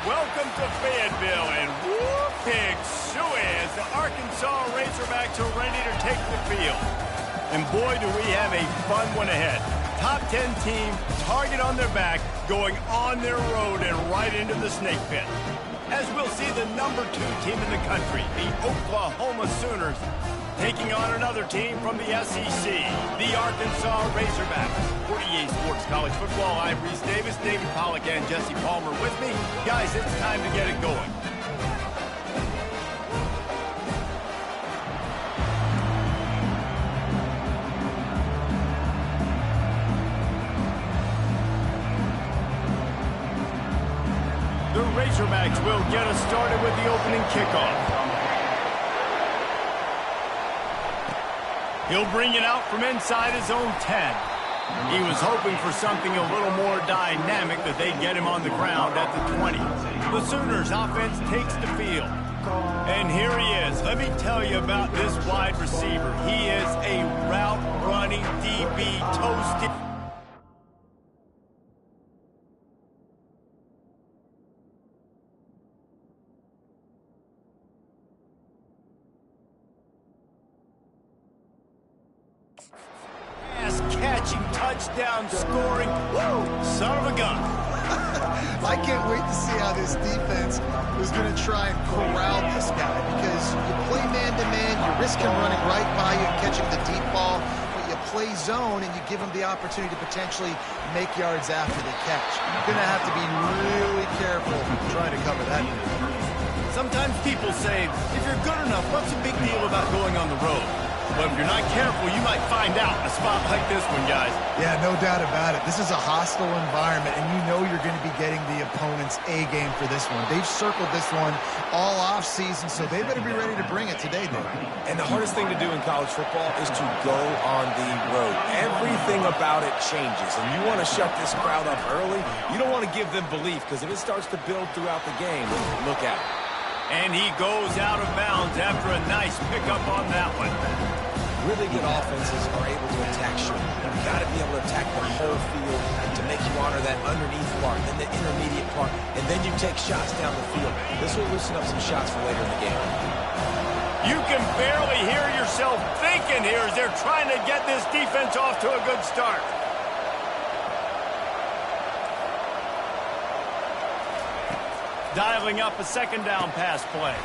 Welcome to Fayetteville, and whoop, pig suey as the Arkansas Razorbacks are ready to take the field. And boy, do we have a fun one ahead. Top 10 team, target on their back, going on their road and right into the snake pit. As we'll see the number 2 team in the country, the Oklahoma Sooners, taking on another team from the SEC, the Arkansas Razorbacks. 48 Sports College Football, I'm Reese Davis, David Pollack, and Jesse Palmer with me. Guys, it's time to get it going. The Razorbacks will get us started with the opening kickoff. He'll bring it out from inside his own 10. He was hoping for something a little more dynamic, that they'd get him on the ground at the 20. The Sooners offense takes the field. And here he is. Let me tell you about this wide receiver. He is a route-running DB toasted. Catching, touchdown, scoring. Woo! Son of a gun. I can't wait to see how this defense is going to try and corral this guy, because you play man-to-man, you're risking running right by you and catching the deep ball, but you play zone and you give him the opportunity to potentially make yards after the catch. You're going to have to be really careful trying to cover that. Sometimes people say, if you're good enough, what's the big deal about going on the road? But if you're not careful, you might find out in a spot like this one, guys. Yeah, no doubt about it. This is a hostile environment, and you know you're going to be getting the opponent's A game for this one. They've circled this one all off-season, so they better be ready to bring it today, Dave. And the hardest thing to do in college football is to go on the road. Everything about it changes, and you want to shut this crowd up early. You don't want to give them belief, because if it starts to build throughout the game, look out. And he goes out of bounds after a nice pickup on that one. Really good offenses are able to attack short. You've got to be able to attack the whole field to make you honor that underneath part, then the intermediate part, and then you take shots down the field. This will loosen up some shots for later in the game. You can barely hear yourself thinking here as they're trying to get this defense off to a good start. Dialing up a second down pass play.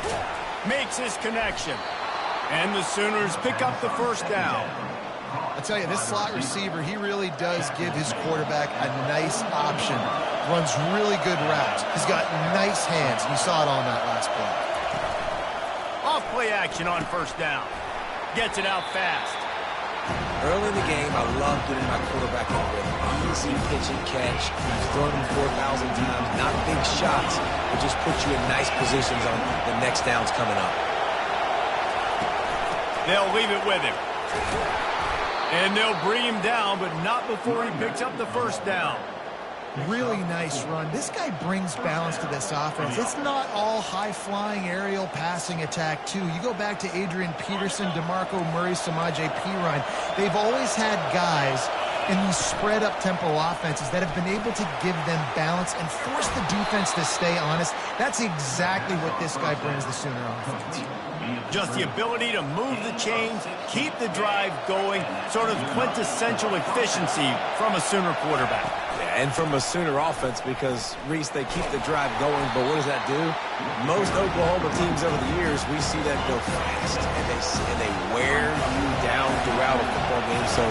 Makes his connection. And the Sooners pick up the first down. I tell you, this slot receiver, he really does give his quarterback a nice option. Runs really good routes. He's got nice hands. You saw it on that last play. Off play action on first down. Gets it out fast. Early in the game, I love getting my quarterback in a rhythm. Easy pitch and catch. He's thrown him 4,000 times. Not big shots, but just put you in nice positions on the next downs coming up. They'll leave it with him. And they'll bring him down, but not before he picks up the first down. Really nice run. This guy brings balance to this offense. It's not all high-flying aerial passing attack, too. You go back to Adrian Peterson, DeMarco Murray, Samaje Perine. They've always had guys in these spread-up tempo offenses that have been able to give them balance and force the defense to stay honest. That's exactly what this guy brings the Sooner offense. Just the ability to move the chains, keep the drive going, sort of quintessential efficiency from a Sooner quarterback. Yeah, and from a Sooner offense, because, Reese, they keep the drive going, but what does that do? Most Oklahoma teams over the years, we see them go fast, and they wear you down throughout a football game. So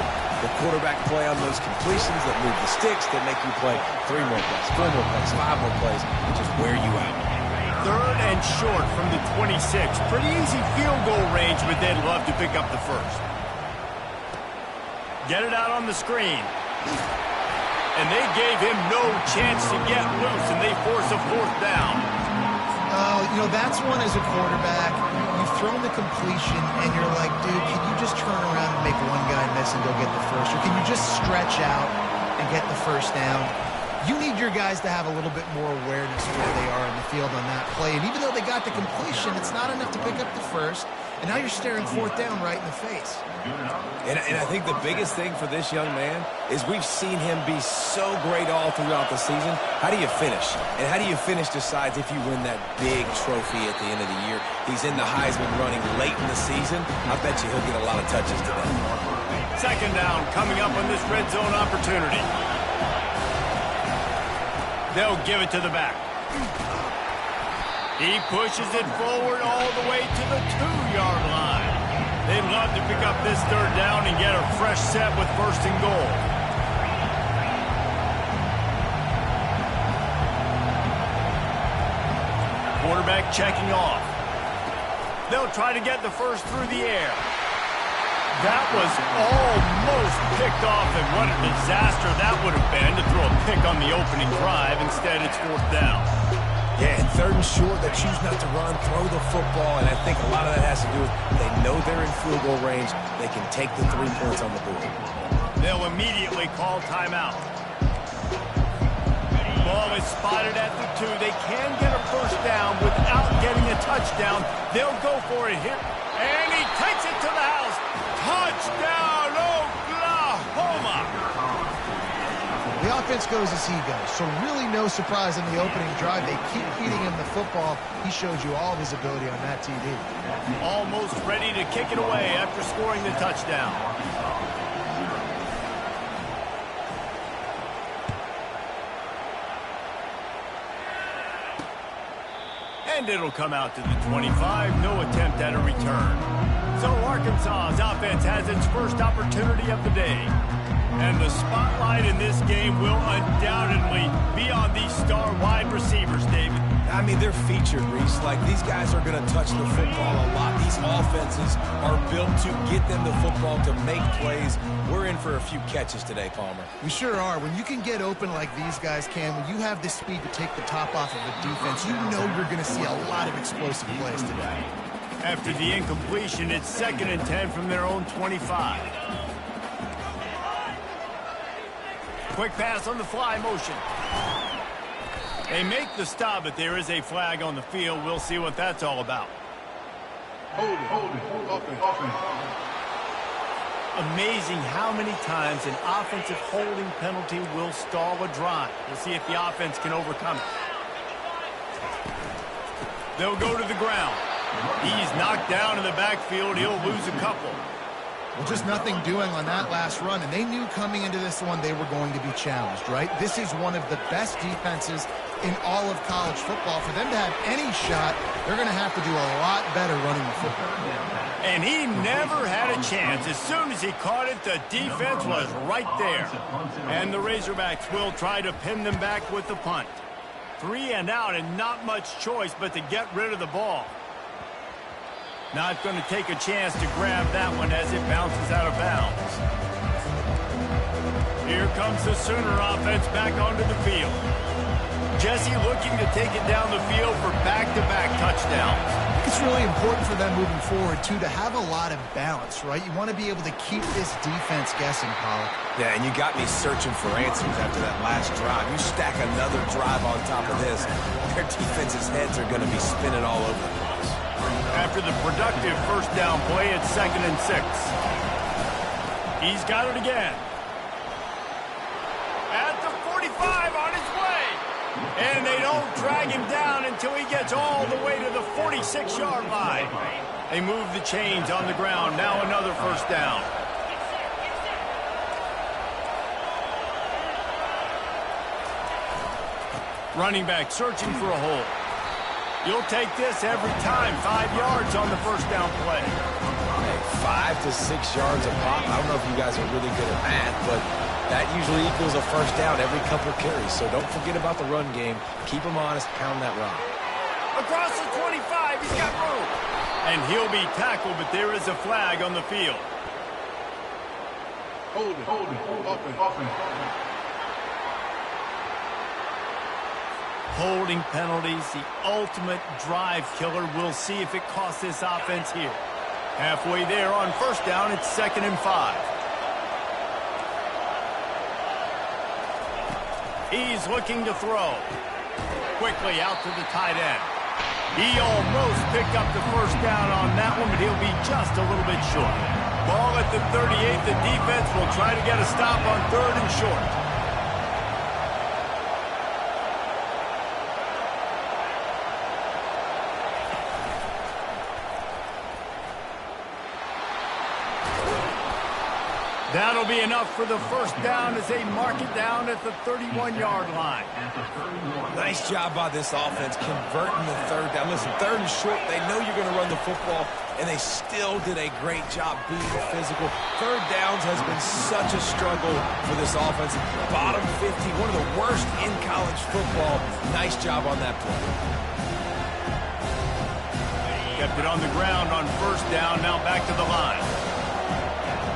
the quarterback play on those completions that move the sticks, that make you play 3 more plays, 4 more plays, 5 more plays, and just wear you out. Third and short from the 26. Pretty easy field goal range, but they'd love to pick up the first. Get it out on the screen. And they gave him no chance to get loose, and they force a fourth down. You know, that's one as a quarterback. You've thrown the completion, and you're like, dude, can you just turn around and make one guy miss and go get the first? Or can you just stretch out and get the first down? You need your guys to have a little bit more awareness of where they are in the field on that play. And even though they got the completion, it's not enough to pick up the first. and now you're staring fourth down right in the face. And I think the biggest thing for this young man is we've seen him be so great all throughout the season. How do you finish? And how do you finish decides if you win that big trophy at the end of the year. He's in the Heisman running late in the season. I bet you he'll get a lot of touches today. Second down coming up on this red zone opportunity. They'll give it to the back. He pushes it forward all the way to the 2-yard line. They'd love to pick up this third down and get a fresh set with first and goal. Quarterback checking off. They'll try to get the first through the air. That was almost picked off, and what a disaster that would have been to throw a pick on the opening drive. Instead, it's fourth down. Yeah, and third and short, they choose not to run, throw the football, and I think a lot of that has to do with they know they're in field goal range. They can take the 3 points on the board. They'll immediately call timeout. Ball is spotted at the 2. They can get a first down without getting a touchdown. They'll go for it here, and he takes it to the house. Touchdown, Oklahoma! The offense goes as he goes, so really no surprise in the opening drive. They keep feeding him the football. He showed you all of his ability on that TD. Almost ready to kick it away after scoring the touchdown. And it'll come out to the 25. No attempt at a return. So Arkansas's offense has its first opportunity of the day. And the spotlight in this game will undoubtedly be on these star wide receivers, David. I mean, they're featured, Reese. Like, these guys are going to touch the football a lot. These offenses are built to get them the football, to make plays. We're in for a few catches today, Palmer. We sure are. When you can get open like these guys can, when you have the speed to take the top off of the defense, you know you're going to see a lot of explosive plays today. After the incompletion, it's 2nd and 10 from their own 25. Quick pass on the fly motion. They make the stop, but there is a flag on the field. We'll see what that's all about. Hold it. Amazing how many times an offensive holding penalty will stall a drive. We'll see if the offense can overcome it. They'll go to the ground. He's knocked down in the backfield. He'll lose a couple. Well, just nothing doing on that last run, and they knew coming into this one they were going to be challenged, right? This is one of the best defenses in all of college football. For them to have any shot, they're going to have to do a lot better running the football. And he never had a chance. As soon as he caught it, the defense was right there. And the Razorbacks will try to pin them back with the punt. 3 and out, and not much choice but to get rid of the ball. Not going to take a chance to grab that one as it bounces out of bounds. Here comes the Sooner offense back onto the field. Jesse looking to take it down the field for back-to-back touchdowns. It's really important for them moving forward, too, to have a lot of balance, right? You want to be able to keep this defense guessing, Pollock. Yeah, and you got me searching for answers after that last drive. You stack another drive on top of this, their defense's heads are going to be spinning all over the place. After the productive first down play, it's 2nd and 6. He's got it again. At the 45 on his way. And they don't drag him down until he gets all the way to the 46-yard line. They move the chains on the ground. Now another first down. Running back searching for a hole. You'll take this every time. 5 yards on the first down play. Hey, 5 to 6 yards a pop. I don't know if you guys are really good at math, but that usually equals a first down every couple of carries. So don't forget about the run game. Keep them honest. Pound that rock. Across the 25. He's got room. And he'll be tackled, but there is a flag on the field. Hold it. Offense. Holding penalties, the ultimate drive killer. We'll see if it costs this offense here. Halfway there on first down, it's 2nd and 5. He's looking to throw. Quickly out to the tight end. He almost picked up the first down on that one, but he'll be just a little bit short. Ball at the 38. The defense will try to get a stop on 3rd and short. That'll be enough for the first down as they mark it down at the 31-yard line. Nice job by this offense converting the 3rd down. Listen, 3rd and short, they know you're going to run the football, and they still did a great job being physical. 3rd downs has been such a struggle for this offense. Bottom 50, one of the worst in college football. Nice job on that play. Kept it on the ground on 1st down, now back to the line.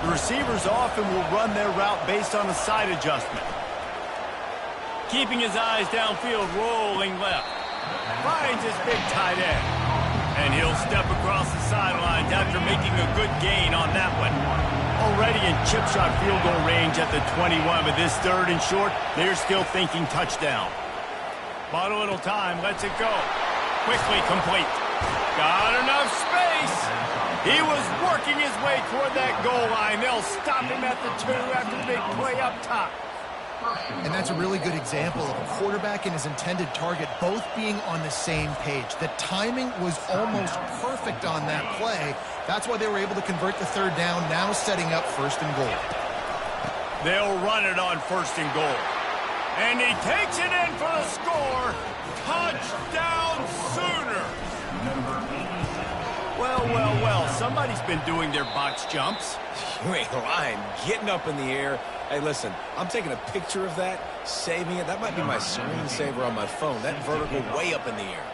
The receivers often will run their route based on a side adjustment. Keeping his eyes downfield, rolling left. Finds his big tight end. And he'll step across the sidelines after making a good gain on that one. Already in chip shot field goal range at the 21, but this 3rd and short, they're still thinking touchdown. Bought a little time, lets it go. Quickly complete. Got enough space. He was working his way toward that goal line. They'll stop him at the 2 after the big play up top. And that's a really good example of a quarterback and his intended target both being on the same page. The timing was almost perfect on that play. That's why they were able to convert the 3rd down, now setting up 1st and goal. They'll run it on 1st and goal. And he takes it in for the score. Touchdown Sooners. Well, somebody's been doing their box jumps. You ain't lying. Getting up in the air. Hey, listen, I'm taking a picture of that, saving it. That might be my screensaver on my phone. That vertical way up in the air.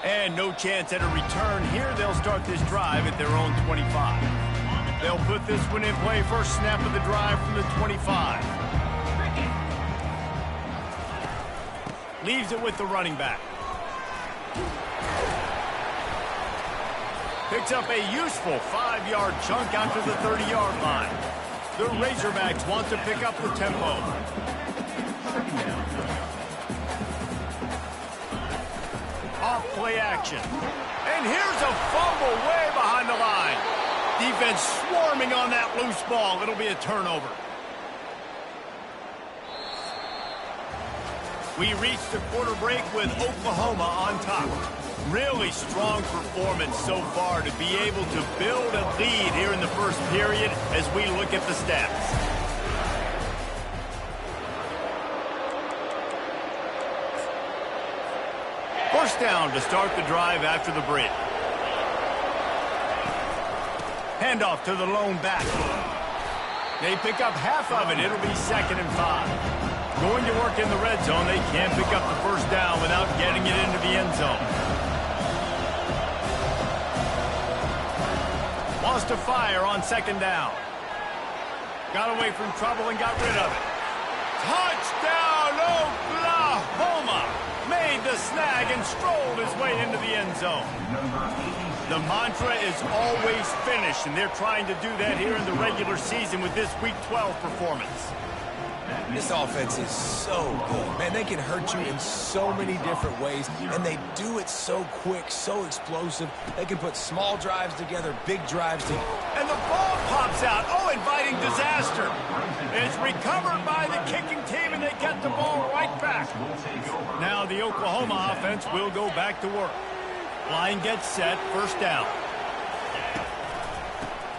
And no chance at a return here. They'll start this drive at their own 25. They'll put this one in play. First snap of the drive from the 25. Leaves it with the running back. Picks up a useful 5-yard chunk out to the 30-yard line. The Razorbacks want to pick up the tempo. Off play action. And here's a fumble way behind the line. Defense swarming on that loose ball. It'll be a turnover. We reached the quarter break with Oklahoma on top. Really strong performance so far to be able to build a lead here in the first period as we look at the stats. First down to start the drive after the break. Handoff to the lone back. They pick up half of it. It'll be 2nd and 5. Going to work in the red zone. They can't pick up the first down without getting it into the end zone. Lost to fire on 2nd down. Got away from trouble and got rid of it. Touchdown, Oklahoma! Made the snag and strolled his way into the end zone. The mantra is always finish, and they're trying to do that here in the regular season with this Week 12 performance. This offense is so good. Man, they can hurt you in so many different ways, and they do it so quick, so explosive. They can put small drives together, big drives together. And the ball pops out. Oh, inviting disaster. It's recovered by the kicking team, and they get the ball right back. Now the Oklahoma offense will go back to work. Line gets set, first down.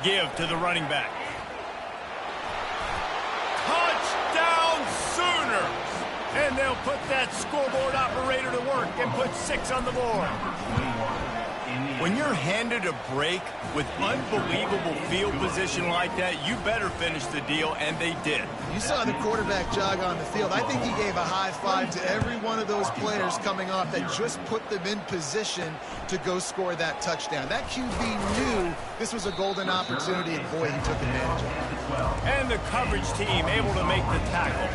Give to the running back. Touchdown Sooners! And they'll put that scoreboard operator to work and put 6 on the board. When you're handed a break with unbelievable field position like that, you better finish the deal, and they did. You saw the quarterback jog on the field. I think he gave a high five to every one of those players coming off that just put them in position to go score that touchdown. That QB knew this was a golden opportunity, and boy, he took advantage of it. And the coverage team able to make the tackle.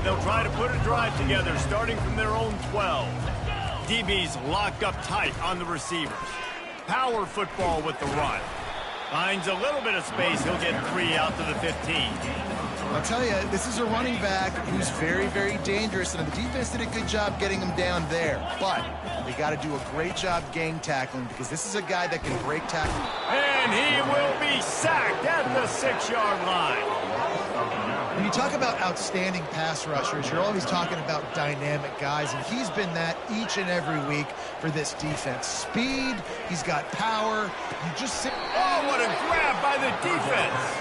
They'll try to put a drive together starting from their own 12. DB's locked up tight on the receivers. Power football with the run. Finds a little bit of space. He'll get 3 out to the 15. I'll tell you, this is a running back who's very, very dangerous, and the defense did a good job getting him down there. But they got to do a great job gang tackling because this is a guy that can break tackle. And he will be sacked at the 6-yard line. When you talk about outstanding pass rushers, you're always talking about dynamic guys, and he's been that each and every week for this defense. Speed, he's got power. You just see. Oh, what a grab by the defense.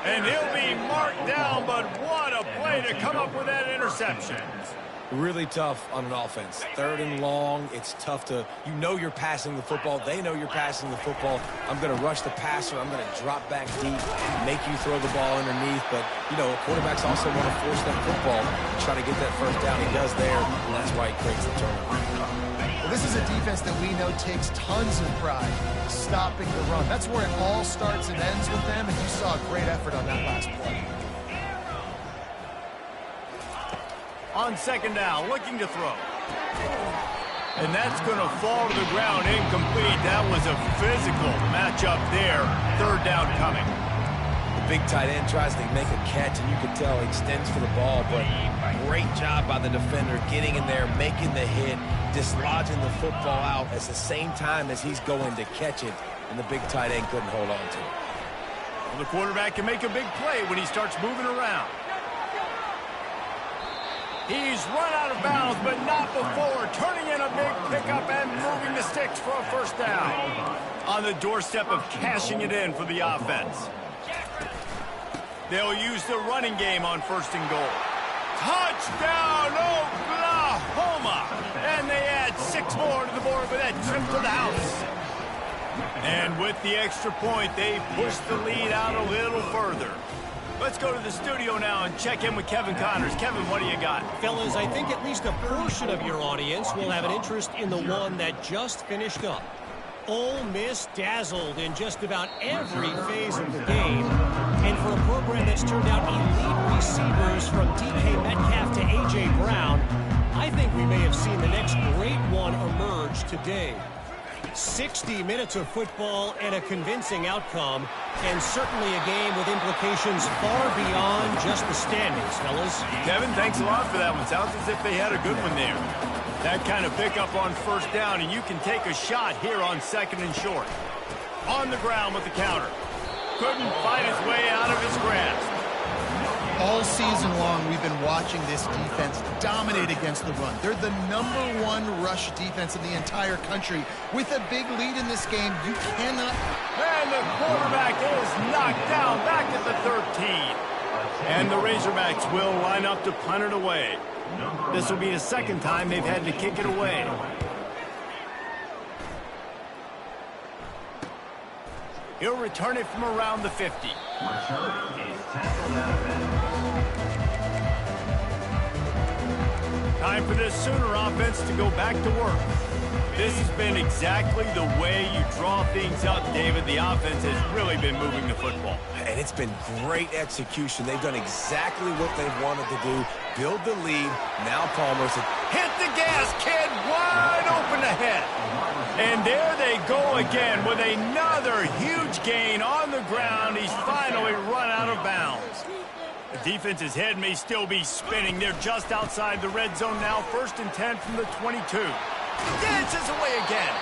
And he'll be marked down, but what a play to come up with that interception. Really tough on an offense. 3rd and long, it's tough to, you know you're passing the football. They know you're passing the football. I'm going to rush the passer. I'm going to drop back deep, make you throw the ball underneath. But, you know, quarterbacks also want to force that football and try to get that first down. He does there, and that's why he creates the turnover. Well, this is a defense that we know takes tons of pride stopping the run. That's where it all starts and ends with them, and you saw a great effort on that last play. On 2nd down, looking to throw. And that's going to fall to the ground, incomplete. That was a physical matchup there. 3rd down coming. The big tight end tries to make a catch, and you can tell he extends for the ball, but great job by the defender getting in there, making the hit, dislodging the football out at the same time as he's going to catch it, and the big tight end couldn't hold on to it. Well, the quarterback can make a big play when he starts moving around. He's run out of bounds, but not before. Turning in a big pickup and moving the sticks for a 1st down. On the doorstep of cashing it in for the offense. They'll use the running game on 1st and goal. Touchdown, Oklahoma! And they add 6 more to the board with that trip to the house. And with the extra point, they push the lead out a little further. Let's go to the studio now and check in with Kevin Connors. Kevin, what do you got? Fellas, I think at least a portion of your audience will have an interest in the one that just finished up. Ole Miss dazzled in just about every phase of the game. And for a program that's turned out elite receivers from DK Metcalf to A.J. Brown, I think we may have seen the next great one emerge today. 60 minutes of football and a convincing outcome, and certainly a game with implications far beyond just the standings, fellas. Kevin, thanks a lot for that one. Sounds as if they had a good one there. That kind of pickup on 1st down, and you can take a shot here on 2nd and short. On the ground with the counter. Couldn't fight his way out of his grasp. All season long, we've been watching this defense dominate against the run. They're the #1 rush defense in the entire country. With a big lead in this game, you cannot... And the quarterback is knocked down back at the 13. And the Razorbacks will line up to punt it away. This will be the 2nd time they've had to kick it away. He'll return it from around the 50. Time for this Sooner offense to go back to work. This has been exactly the way you draw things up, David. The offense has really been moving the football. And it's been great execution. They've done exactly what they've wanted to do. Build the lead. Now Palmer said, hit the gas, kid. Wide open ahead. And there they go again with another huge gain on the ground. He's finally run out of bounds. The defense's head may still be spinning. They're just outside the red zone now. 1st and 10 from the 22. Dances away again.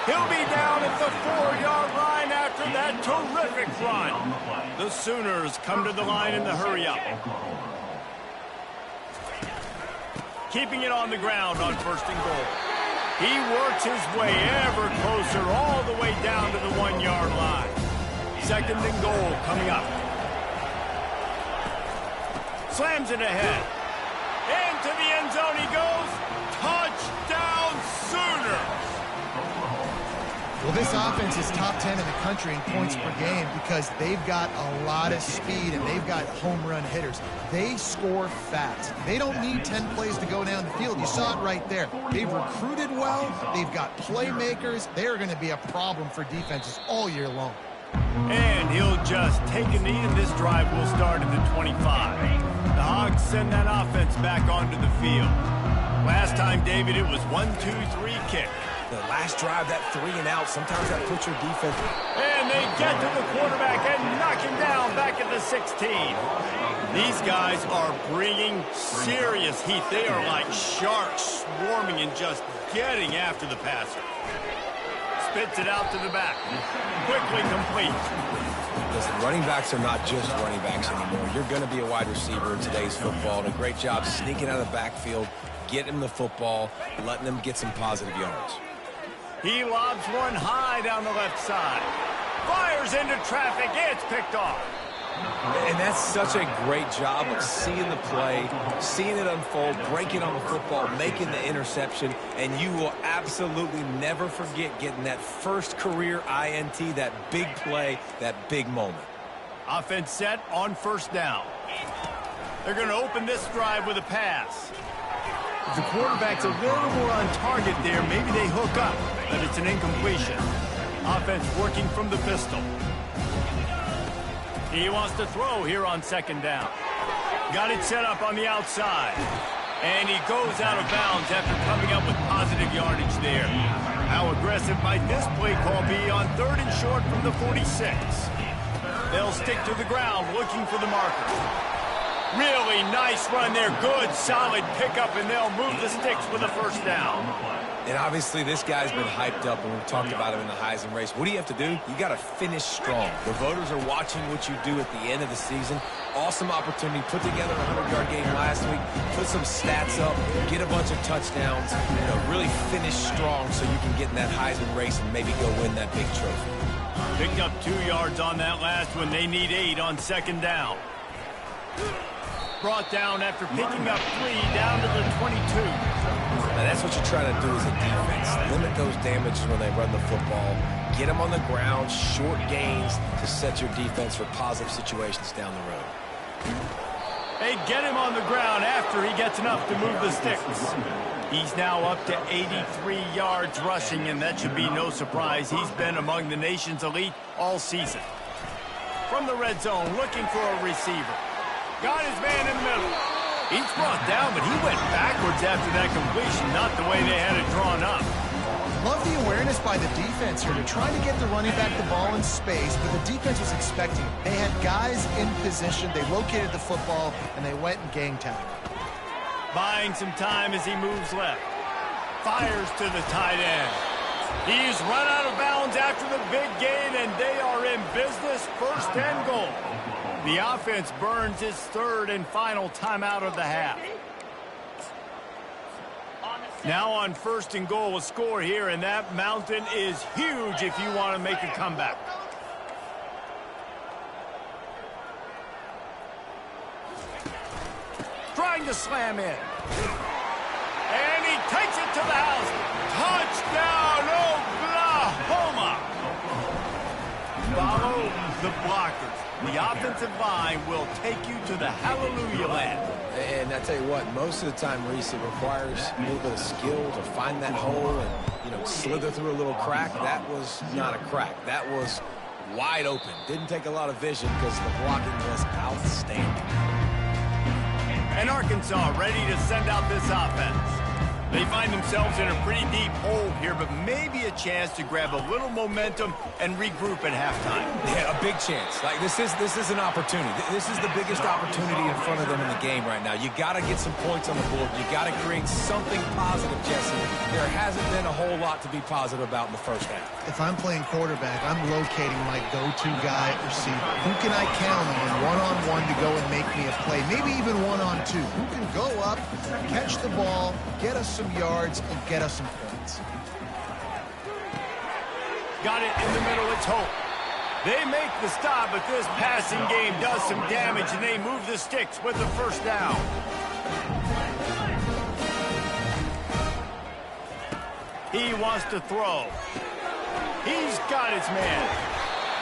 He'll be down at the 4-yard line after that terrific run. The Sooners come to the line in the hurry-up. Keeping it on the ground on 1st and goal. He works his way ever closer all the way down to the 1-yard line. 2nd and goal coming up. Slams it ahead. Into the end zone he goes. Touchdown Sooners! Well, this offense is top 10 in the country in points per game because they've got a lot of speed and they've got home run hitters. They score fast. They don't need 10 plays to go down the field. You saw it right there. They've recruited well. They've got playmakers. They're going to be a problem for defenses all year long. And he'll just take a knee, and this drive will start at the 25. The Hogs send that offense back onto the field. Last time, David, it was 1-2-3 kick. The last drive, that 3 and out, sometimes that puts your defense. And they get to the quarterback and knock him down back at the 16. These guys are bringing serious heat. They are like sharks swarming and just getting after the passer. Spits it out to the back. Quickly complete. Listen, running backs are not just running backs anymore. You're going to be a wide receiver in today's football. And a great job sneaking out of the backfield, getting them the football, letting them get some positive yards. He lobs one high down the left side. Fires into traffic. It's picked off. And that's such a great job of seeing the play, seeing it unfold, breaking on the football, making the interception, and you will absolutely never forget getting that first career INT, that big play, that big moment. Offense set on first down. They're going to open this drive with a pass. If the quarterback's a little more on target there, maybe they hook up, but it's an incompletion. Offense working from the pistol. He wants to throw here on second down. Got it set up on the outside. And he goes out of bounds after coming up with positive yardage there. How aggressive might this play call be on 3rd and short from the 46? They'll stick to the ground looking for the marker. Really nice run there. Good, solid pickup, and they'll move the sticks with a first down. And obviously this guy's been hyped up, and we've talked about him in the Heisman race. What do you have to do? You got to finish strong. The voters are watching what you do at the end of the season. Awesome opportunity. Put together a 100-yard game last week. Put some stats up. Get a bunch of touchdowns. You know, really finish strong so you can get in that Heisman race and maybe go win that big trophy. Picked up 2 yards on that last one. They need 8 on second down. Brought down after picking up 3 down to the 22. Now that's what you try to do as a defense. Limit those damages when they run the football. Get them on the ground, short gains to set your defense for positive situations down the road. They get him on the ground after he gets enough to move the sticks. He's now up to 83 yards rushing, and that should be no surprise. He's been among the nation's elite all season. From the red zone, looking for a receiver. Got his man in the middle. He's brought down, but he went backwards after that completion, not the way they had it drawn up. Love the awareness by the defense here to try to get the running back the ball in space, but the defense was expecting it. They had guys in position, they located the football, and they went and gang tackled. Buying some time as he moves left. Fires to the tight end. He's run out of bounds after the big gain, and they are in business, 1st and goal. The offense burns its 3rd and final timeout of the half. Now on 1st and goal, a score here, and that mountain is huge if you want to make a comeback. Trying to slam in. And he takes it to the house. Touchdown, Oklahoma! Follow the blockers. The offensive line will take you to the hallelujah land. And I tell you what, most of the time, Reese, it requires a little bit of skill to find that hole and, you know, slither through a little crack. That was not a crack. That was wide open. Didn't take a lot of vision because the blocking was outstanding. And Arkansas ready to send out this offense. They find themselves in a pretty deep hole here, but maybe a chance to grab a little momentum and regroup at halftime. Yeah, a big chance. Like this is an opportunity. This is the biggest opportunity in front of them in the game right now. You got to get some points on the board. You got to create something positive, Jesse. There hasn't been a whole lot to be positive about in the first half. If I'm playing quarterback, I'm locating my go-to guy at receiver. Who can I count on one-on-one to go and make me a play? Maybe even one-on-two. Who can go up, catch the ball, get us some yards, and get us some points. Got it in the middle, it's Hope. They make the stop, but this passing game does some damage, and they move the sticks with the first down. He wants to throw. He's got his man.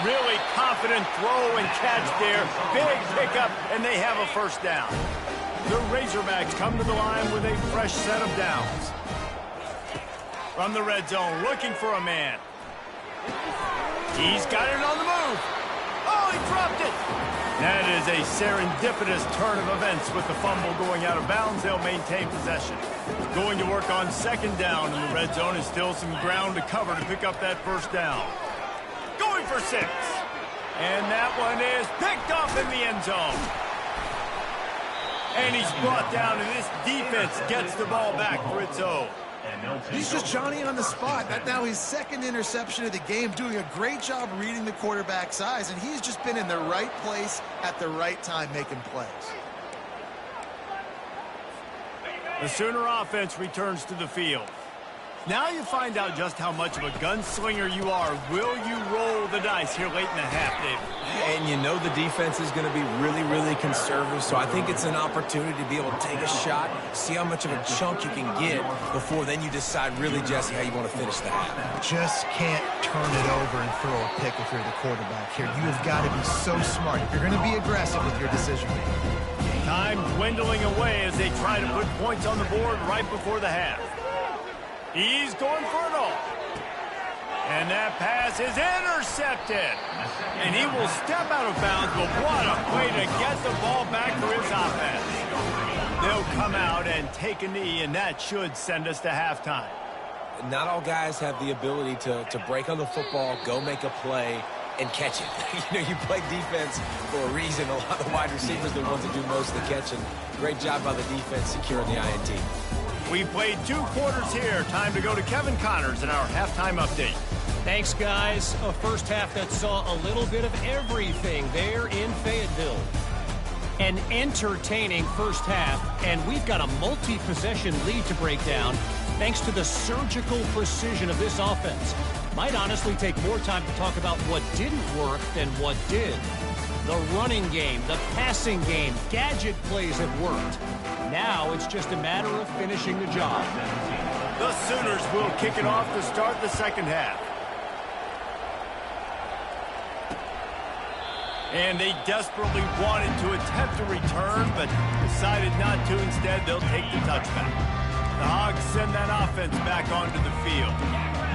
Really confident throw and catch there. Big pickup, and they have a first down. The Razorbacks come to the line with a fresh set of downs. From the red zone, looking for a man. He's got it on the move. Oh, he dropped it. That is a serendipitous turn of events with the fumble going out of bounds. They'll maintain possession. Going to work on second down in the red zone is still some ground to cover to pick up that first down. Going for 6. And that one is picked off in the end zone. And he's brought down, and this defense gets the ball back for its own. He's just Johnny on the spot. That's now his second interception of the game, doing a great job reading the quarterback's eyes, and he's just been in the right place at the right time making plays. The Sooner offense returns to the field. Now you find out just how much of a gunslinger you are. Will you roll the dice here late in the half, David? And you know the defense is going to be really, really conservative, so I think it's an opportunity to be able to take a shot, see how much of a chunk you can get before then you decide really, Jesse, how you want to finish the half. Just can't turn it over and throw a pick if you're the quarterback here. You have got to be so smart if you're going to be aggressive with your decision-making. Time dwindling away as they try to put points on the board right before the half. He's going for it all. And that pass is intercepted. And he will step out of bounds, but what a way to get the ball back for his offense. They'll come out and take a knee, and that should send us to halftime. Not all guys have the ability to break on the football, go make a play, and catch it. You play defense for a reason. A lot of wide receivers are the ones that do most of the catching. Great job by the defense securing the INT. We played 2 quarters here. Time to go to Kevin Connors in our halftime update. Thanks, guys. A first half that saw a little bit of everything there in Fayetteville. An entertaining first half, and we've got a multi-possession lead to break down thanks to the surgical precision of this offense. Might honestly take more time to talk about what didn't work than what did. The running game, the passing game, gadget plays have worked. Now it's just a matter of finishing the job. The Sooners will kick it off to start the second half. And they desperately wanted to attempt a return, but decided not to. Instead, they'll take the touchback. The Hogs send that offense back onto the field.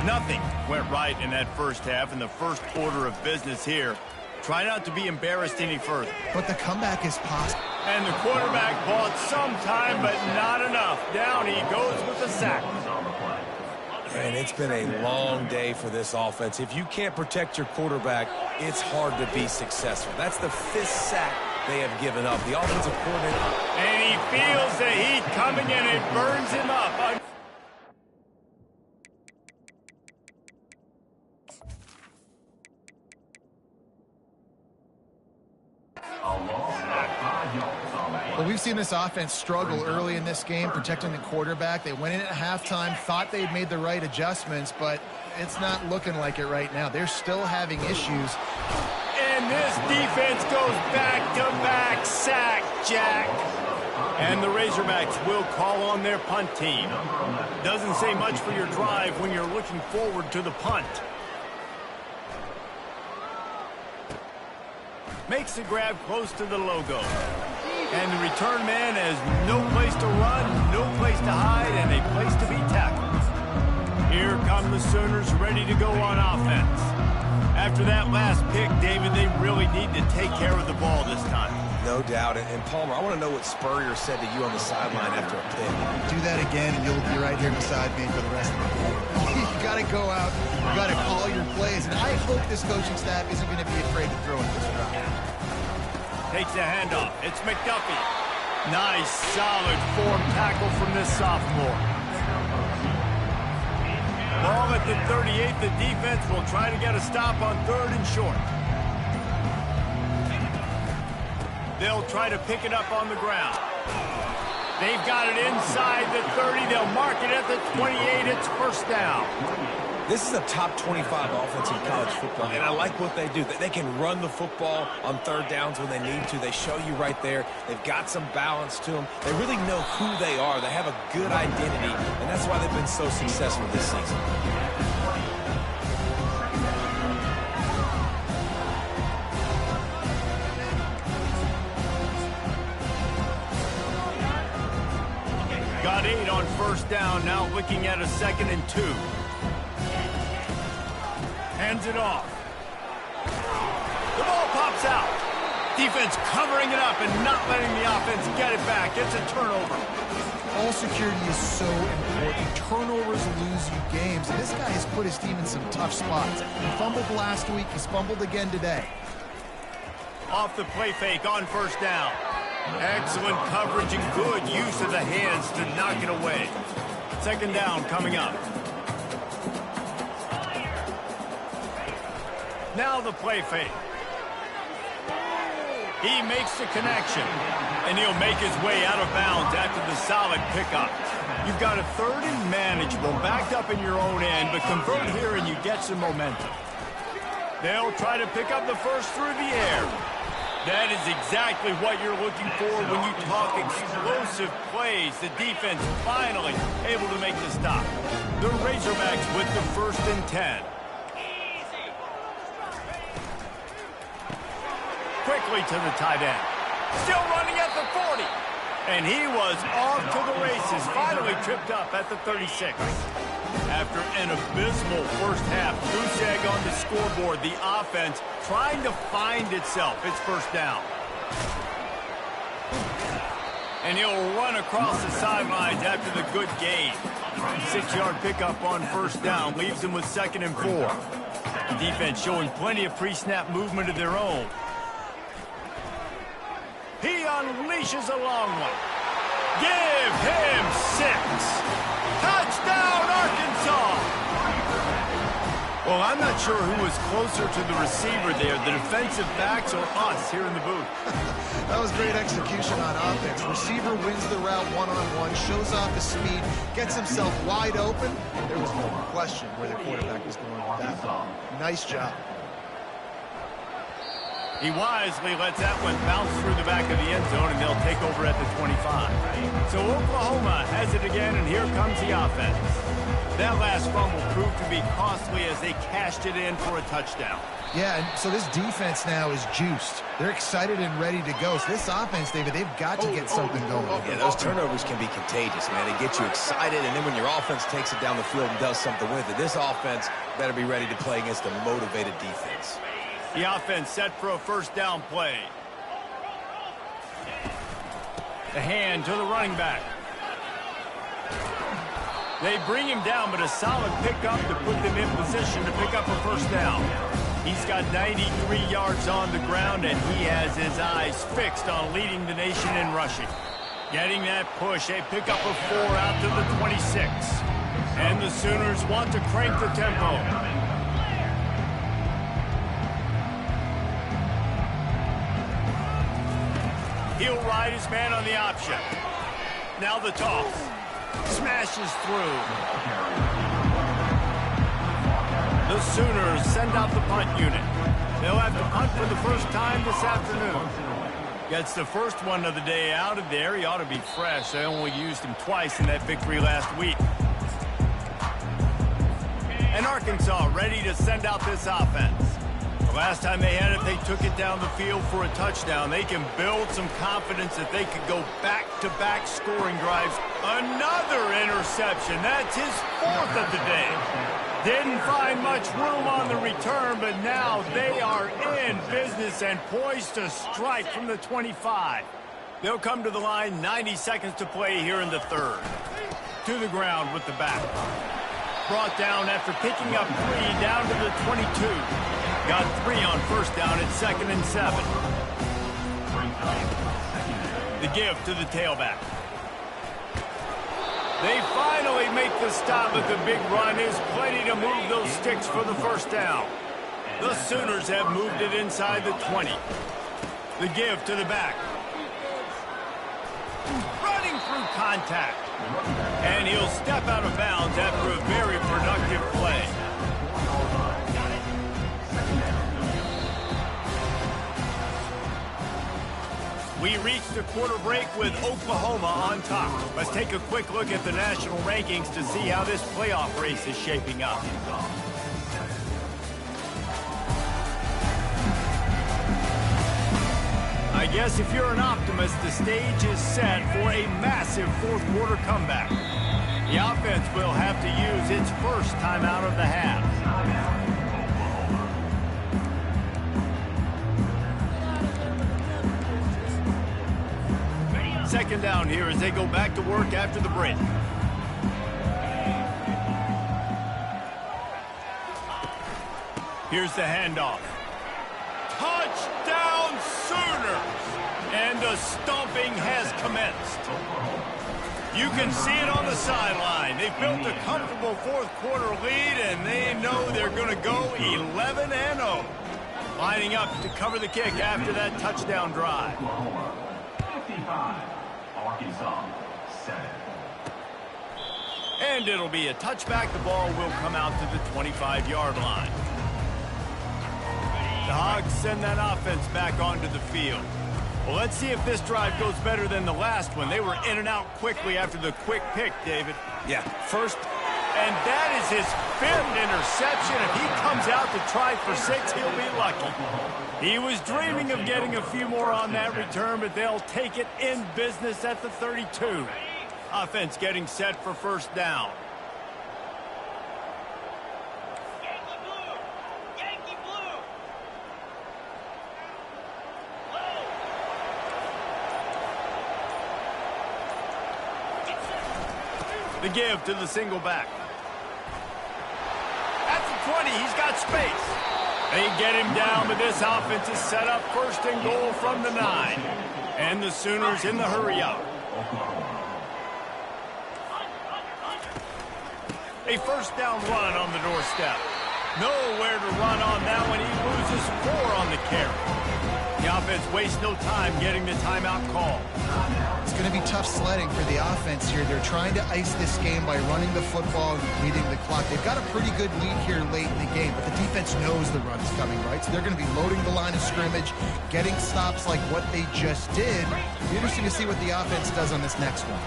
Nothing went right in that first half in the first order of business here. Try not to be embarrassed any further. But the comeback is possible. And the quarterback bought some time, but not enough. Down he goes with the sack. And it's been a long day for this offense. If you can't protect your quarterback, it's hard to be successful. That's the 5th sack they have given up. The offensive coordinator. And he feels the heat coming in. It burns him up. Well, we've seen this offense struggle early in this game, protecting the quarterback. They went in at halftime, thought they'd made the right adjustments, but it's not looking like it right now. They're still having issues. And this defense goes back-to-back sack, Jack. And the Razorbacks will call on their punt team. Doesn't say much for your drive when you're looking forward to the punt. Makes the grab close to the logo. And the return man has no place to run, no place to hide, and a place to be tackled. Here come the Sooners ready to go on offense. After that last pick, David, they really need to take care of the ball this time. No doubt. And Palmer, I want to know what Spurrier said to you on the sideline after a pick. Do that again, and you'll be right here beside me for the rest of the game. You got to go out, you got to call your plays, and I hope this coaching staff isn't going to be afraid to throw at this drive. Takes the handoff. It's McDuffie. Nice, solid form tackle from this sophomore. Ball at the 38. The defense will try to get a stop on 3rd and short. They'll try to pick it up on the ground. They've got it inside the 30. They'll mark it at the 28. It's first down. This is a top 25 offense in college football, and I like what they do. They can run the football on 3rd downs when they need to. They show you right there. They've got some balance to them. They really know who they are. They have a good identity, and that's why they've been so successful this season. Got 8 on first down, now looking at a 2nd and 2. Hands it off. The ball pops out. Defense covering it up and not letting the offense get it back. It's a turnover. Ball security is so important. Turnovers lose you games, and this guy has put his team in some tough spots. He fumbled last week. He's fumbled again today. Off the play fake on first down. Excellent coverage and good use of the hands to knock it away. Second down coming up. Now the play fake. He makes the connection, and he'll make his way out of bounds after the solid pickup. You've got a third and manageable, backed up in your own end, but convert here and you get some momentum. They'll try to pick up the first through the air. That is exactly what you're looking for when you talk explosive plays. The defense finally able to make the stop. The Razorbacks with the 1st and 10. Quickly to the tight end. Still running at the 40. And he was off to the races. Finally tripped up at the 36. After an abysmal first half, goose egg on the scoreboard, the offense trying to find itself. It's first down. And he'll run across the sidelines after the good gain. 6-yard pickup on first down leaves him with 2nd and 4. The defense showing plenty of pre-snap movement of their own. He unleashes a long one. Give him 6. Touchdown, Arkansas! Well, I'm not sure who was closer to the receiver there, the defensive backs or us here in the booth. That was great execution on offense. Receiver wins the route one-on-one, shows off his speed, gets himself wide open. There was no question where the quarterback was going with that ball. Nice job. He wisely lets that one bounce through the back of the end zone, and they'll take over at the 25. So Oklahoma has it again, and here comes the offense. That last fumble proved to be costly as they cashed it in for a touchdown. Yeah, and so this defense now is juiced. They're excited and ready to go. So this offense, David, they've got to get something going. Yeah, those turnovers can be contagious, man. They get you excited, and then when your offense takes it down the field and does something with it, this offense better be ready to play against a motivated defense. The offense set for a first down play. The hand to the running back. They bring him down, but a solid pickup to put them in position to pick up a first down. He's got 93 yards on the ground, and he has his eyes fixed on leading the nation in rushing. Getting that push, a pickup of 4 out to the 26. And the Sooners want to crank the tempo. He'll ride his man on the option. Now the toss. Smashes through. The Sooners send out the punt unit. They'll have to punt for the first time this afternoon. Gets the first one of the day out of there. He ought to be fresh. They only used him twice in that victory last week. And Arkansas ready to send out this offense. Last time they had it, they took it down the field for a touchdown. They can build some confidence that they could go back-to-back scoring drives. Another interception. That's his 4th of the day. Didn't find much room on the return, but now they are in business and poised to strike from the 25. They'll come to the line, 90 seconds to play here in the 3rd. To the ground with the back. Brought down after picking up 3 down to the 22. Got 3 on first down at 2nd and 7. The give to the tailback. They finally make the stop, but the big run is plenty to move those sticks for the first down. The Sooners have moved it inside the 20. The give to the back. Running through contact. And he'll step out of bounds after a very productive play. We reach the quarter break with Oklahoma on top. Let's take a quick look at the national rankings to see how this playoff race is shaping up. I guess if you're an optimist, the stage is set for a massive fourth-quarter comeback. The offense will have to use its first timeout of the half. second down here as they go back to work after the break. Here's the handoff. Touchdown Sooners! And a stomping has commenced. You can see it on the sideline. They've built a comfortable fourth quarter lead, and they know they're going to go 11-0. Lining up to cover the kick after that touchdown drive. 55, Arkansas, 7. And it'll be a touchback. The ball will come out to the 25-yard line. The Hogs send that offense back onto the field. Well, let's see if this drive goes better than the last one. They were in and out quickly after the quick pick, David. Yeah, first. And that is his 5th interception. If he comes out to try for 6, he'll be lucky. He was dreaming of getting a few more on that return, but they'll take it in business at the 32. Offense getting set for first down. The give to the single back. At the 20, he's got space. They get him down, but this offense is set up first and goal from the 9. And the Sooners in the hurry up. A first down run on the doorstep. Nowhere to run on that one. He loses 4 on the carry. The offense wastes no time getting the timeout call. It's going to be tough sledding for the offense here. They're trying to ice this game by running the football, leading the clock. They've got a pretty good lead here late in the game, but the defense knows the run's coming, right? So they're going to be loading the line of scrimmage, getting stops like what they just did. It'll be interesting to see what the offense does on this next one.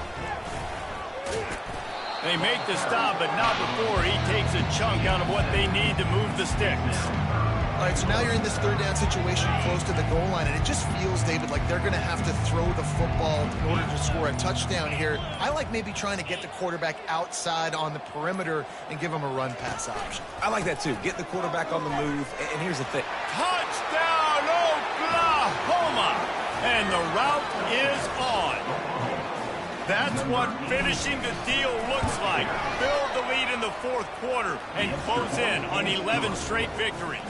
They make the stop, but not before he takes a chunk out of what they need to move the sticks. All right, so now you're in this third down situation close to the goal line, and it just feels, David, like they're going to have to throw the football in order to score a touchdown here. I like maybe trying to get the quarterback outside on the perimeter and give him a run-pass option. I like that, too. Get the quarterback on the move, and here's the thing. Touchdown, Oklahoma! And the route is on. That's what finishing the deal looks like. Build the lead in the fourth quarter and close in on 11 straight victories.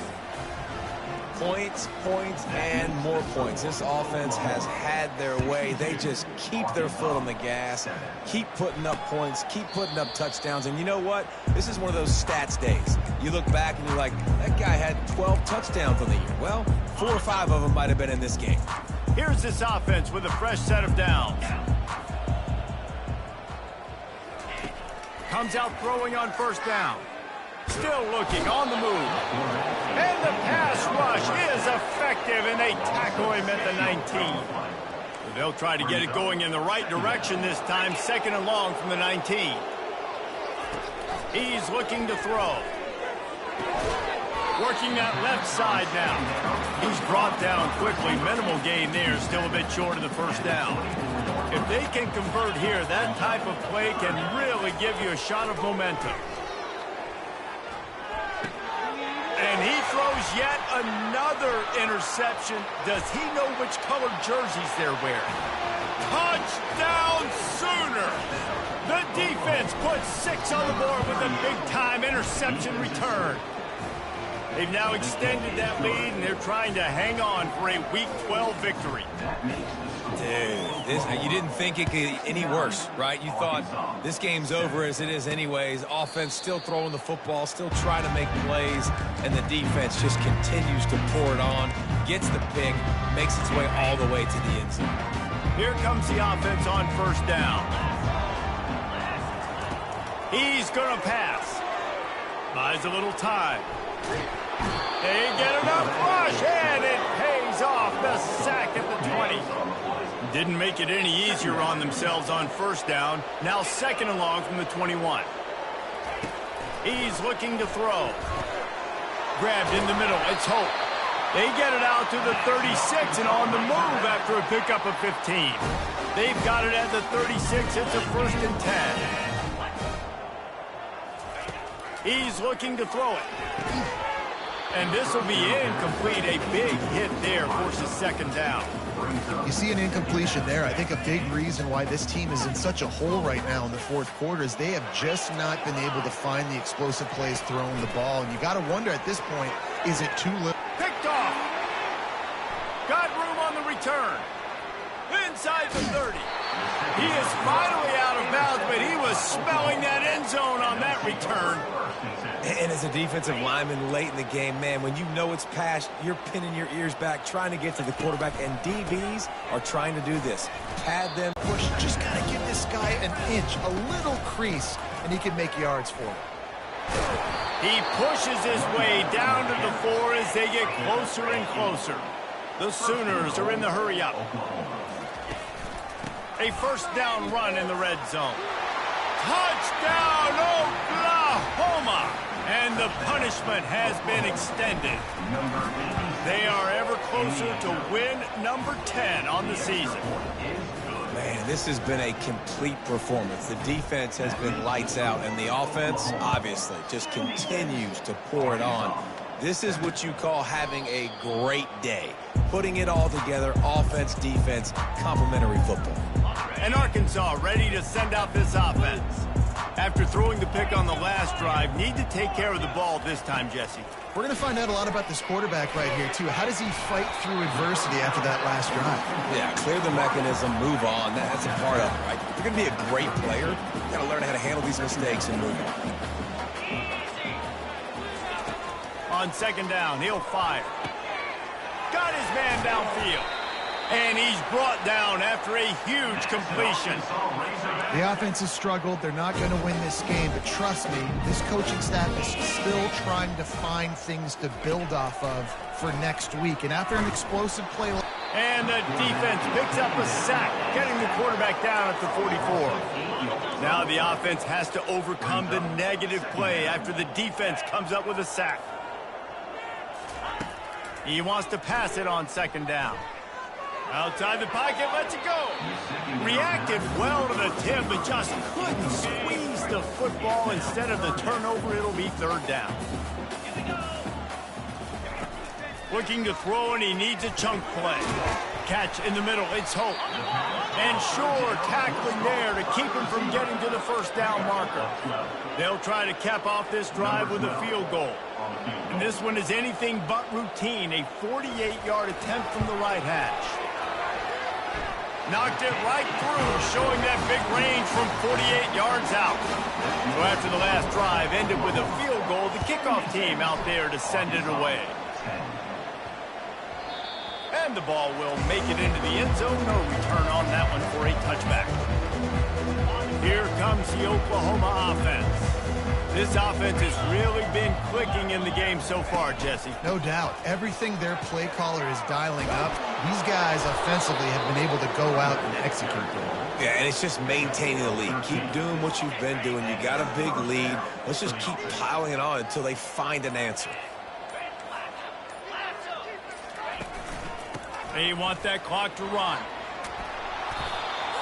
Points, points, and more points. This offense has had their way. They just keep their foot on the gas, keep putting up points, keep putting up touchdowns. And you know what? This is one of those stats days. You look back and you're like, that guy had 12 touchdowns on the year. Well, 4 or 5 of them might have been in this game. Here's this offense with a fresh set of downs. Comes out throwing on first down. Still looking on the move. And the pass rush is effective, and they tackle him at the 19. They'll try to get it going in the right direction this time, second and long from the 19. He's looking to throw. Working that left side now. He's brought down quickly. Minimal gain there, still a bit short of the first down. If they can convert here, that type of play can really give you a shot of momentum. And he throws yet another interception. Does he know which color jerseys they're wearing? Touchdown Sooners! The defense puts 6 on the board with a big-time interception return. They've now extended that lead, and they're trying to hang on for a Week 12 victory. Dude, you didn't think it could get any worse, right? You thought this game's over as it is anyways. Offense still throwing the football, still trying to make plays, and the defense just continues to pour it on, gets the pick, makes its way all the way to the end zone. Here comes the offense on first down. He's going to pass. Buys a little time. They get enough rush, and it pays off. The sack at the 20. Didn't make it any easier on themselves on first down. Now second and long from the 21. He's looking to throw. Grabbed in the middle. It's Hope. They get it out to the 36 and on the move after a pickup of 15. They've got it at the 36. It's a first and 10. He's looking to throw it. And this will be incomplete. A big hit there forces second down. You see an incompletion there. I think a big reason why this team is in such a hole right now in the fourth quarter is they have just not been able to find the explosive plays throwing the ball. And you got to wonder at this point, is it too little? Picked off. Got room on the return. Inside the 30. He is finally out of bounds, but he was smelling that end zone on that return. And as a defensive lineman late in the game, man, when you know it's past, you're pinning your ears back, trying to get to the quarterback, and DBs are trying to do this. Pad them. Push, just got to give this guy an inch, a little crease, and he can make yards for him. He pushes his way down to the 4 as they get closer and closer. The Sooners are in the hurry-up. A first down run in the red zone. Touchdown, Oklahoma! And the punishment has been extended. They are ever closer to win number 10 on the season. Man, this has been a complete performance. The defense has been lights out, and the offense, obviously, just continues to pour it on. This is what you call having a great day. Putting it all together, offense, defense, complementary football. And Arkansas ready to send out this offense. After throwing the pick on the last drive, need to take care of the ball this time, Jesse. We're going to find out a lot about this quarterback right here, too. How does he fight through adversity after that last drive? Yeah, clear the mechanism, move on. That's a part of it, right? If you're going to be a great player, you got to learn how to handle these mistakes and move on. On second down, he'll fire. Got his man downfield. And he's brought down after a huge completion. The offense has struggled. They're not going to win this game, but trust me, this coaching staff is still trying to find things to build off of for next week. And after an explosive play... And the defense picks up a sack, getting the quarterback down at the 44. Now the offense has to overcome the negative play after the defense comes up with a sack. He wants to pass it on second down. Outside the pocket, lets it go. Reacted well to the tip, but just couldn't squeeze the football. Instead of the turnover, it'll be third down. Looking to throw, and he needs a chunk play. Catch in the middle, it's Hope. And Shore tackling there to keep him from getting to the first down marker. They'll try to cap off this drive with a field goal. And this one is anything but routine, a 48-yard attempt from the right hash. Knocked it right through, showing that big range from 48 yards out. So after the last drive ended with a field goal, the kickoff team out there to send it away. And the ball will make it into the end zone. No return on that one for a touchback. Here comes the Oklahoma offense. This offense has really been clicking in the game so far, Jesse. No doubt. Everything their play caller is dialing up, these guys offensively have been able to go out and execute them. Yeah, and it's just maintaining the lead. Keep doing what you've been doing. You got a big lead. Let's just keep piling it on until they find an answer. They want that clock to run.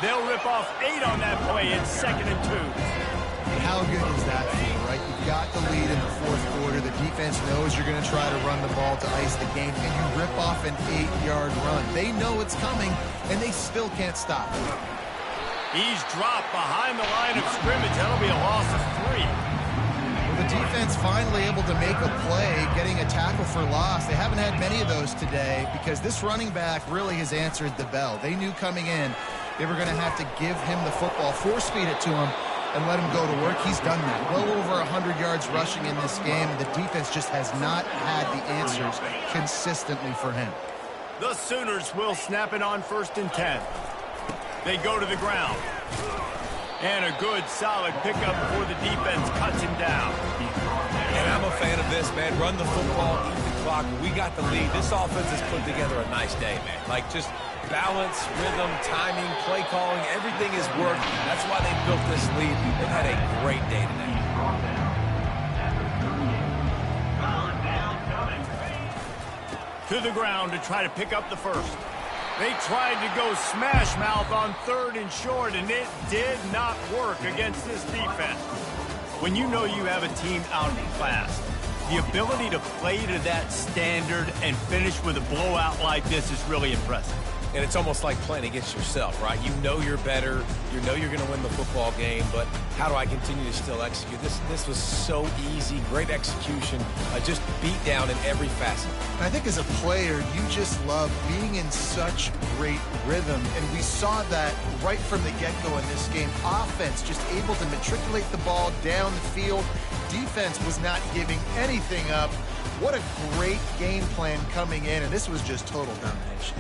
They'll rip off 8 on that play. It's 2nd and 2. How good is that feel, right? You've got the lead in the fourth quarter. The defense knows you're going to try to run the ball to ice the game, and you rip off an 8-yard run. They know it's coming, and they still can't stop it. He's dropped behind the line of scrimmage. That'll be a loss of 3. Well, the defense finally able to make a play, getting a tackle for loss. They haven't had many of those today because this running back really has answered the bell. They knew coming in they were going to have to give him the football, force-feed it to him, and let him go to work. He's done that. Well over 100 yards rushing in this game. The defense just has not had the answers consistently for him. The Sooners will snap it on 1st and 10. They go to the ground. And a good, solid pickup before the defense cuts him down. And I'm a fan of this, man. Run the football, eat the clock. We got the lead. This offense has put together a nice day, man. Like, just balance, rhythm, timing, play calling, everything has worked. That's why they built this lead. They've had a great day today. To the ground to try to pick up the first. They tried to go smash mouth on 3rd and short, and it did not work against this defense. When you know you have a team outclassed, The ability to play to that standard and finish with a blowout like this is really impressive. And it's almost like playing against yourself, right? You know you're better. You know you're going to win the football game, but how do I continue to still execute? This was so easy, great execution, just beat down in every facet. And I think as a player, you just love being in such great rhythm, and we saw that right from the get-go in this game. Offense just able to matriculate the ball down the field. Defense was not giving anything up. What a great game plan coming in, and this was just total domination.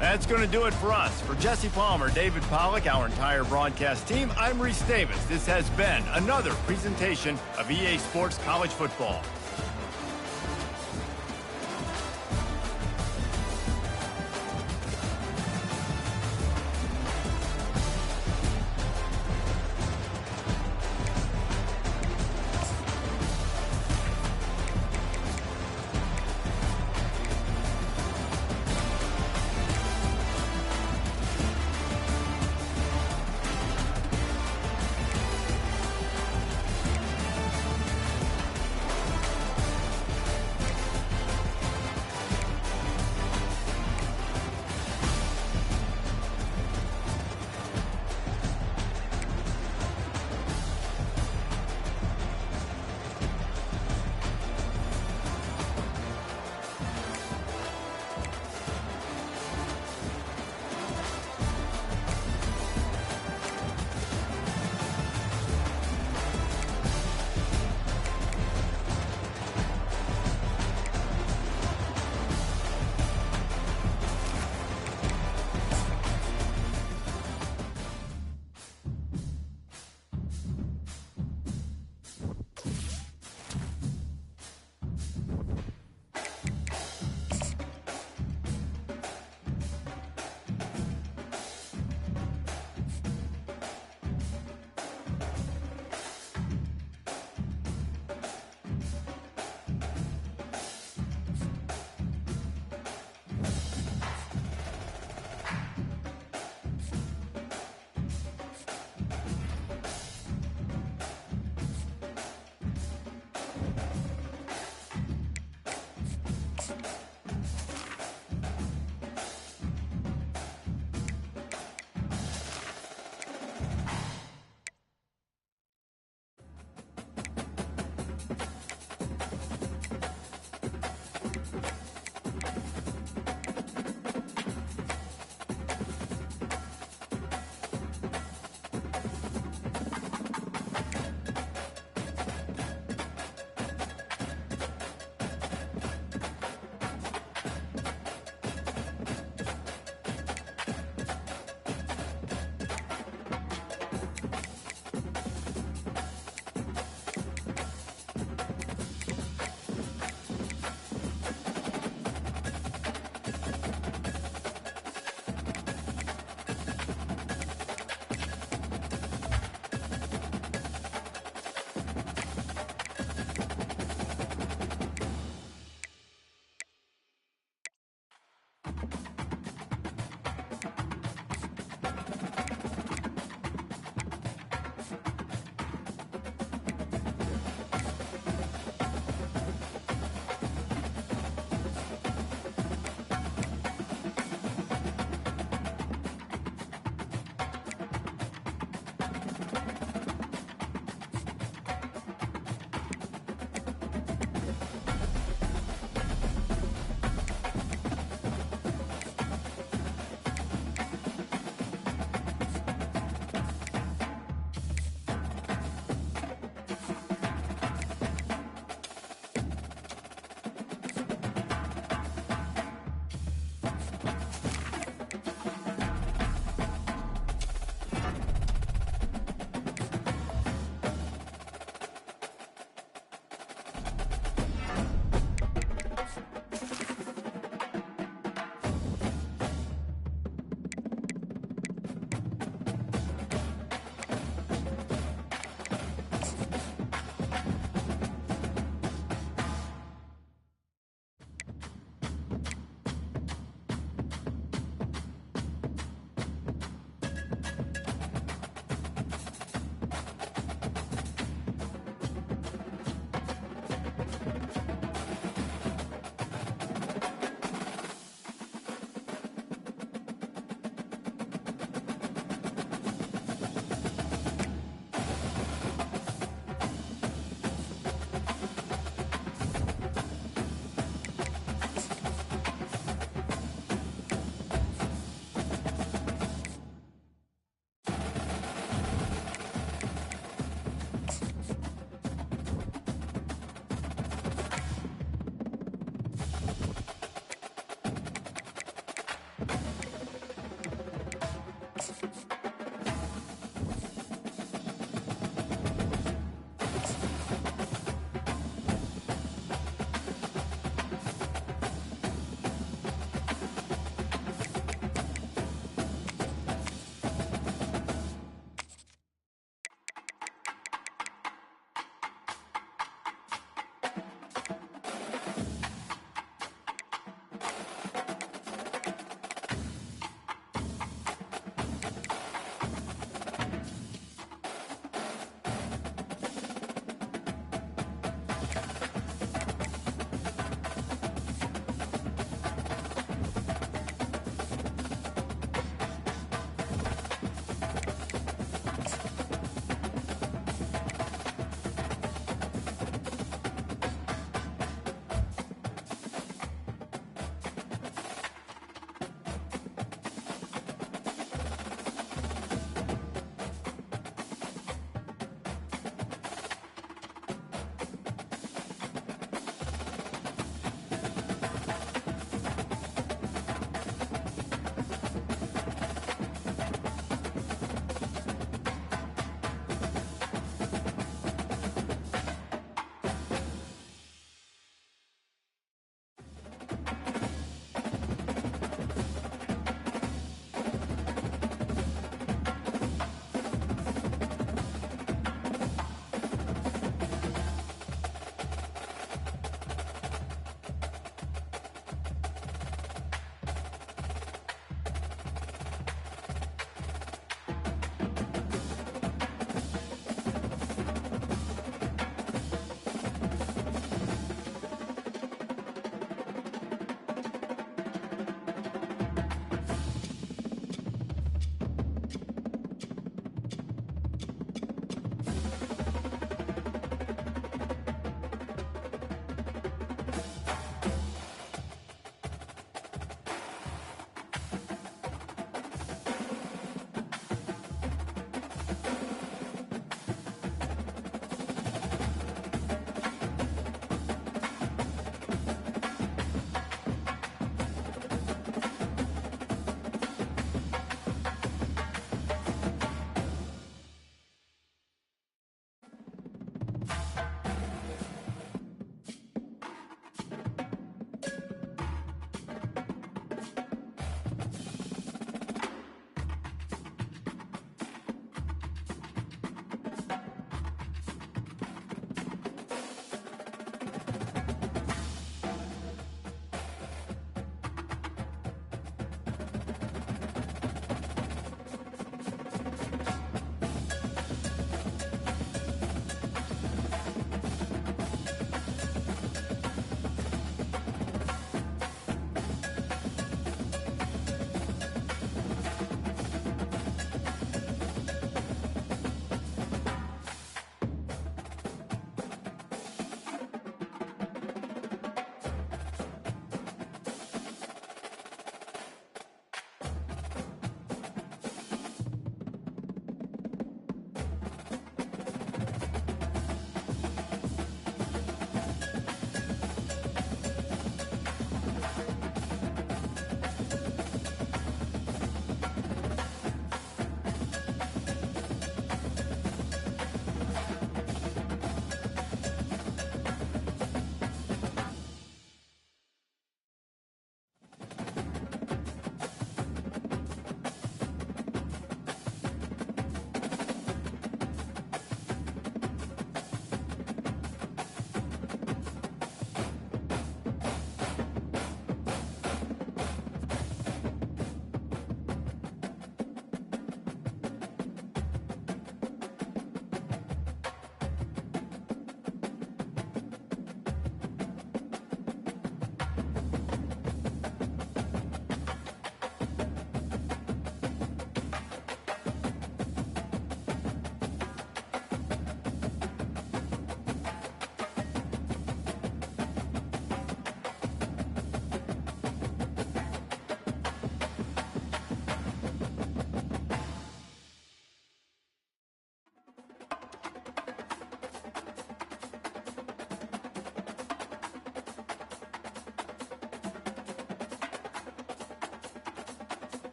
That's going to do it for us. For Jesse Palmer, David Pollack, our entire broadcast team, I'm Reese Davis. This has been another presentation of EA Sports College Football.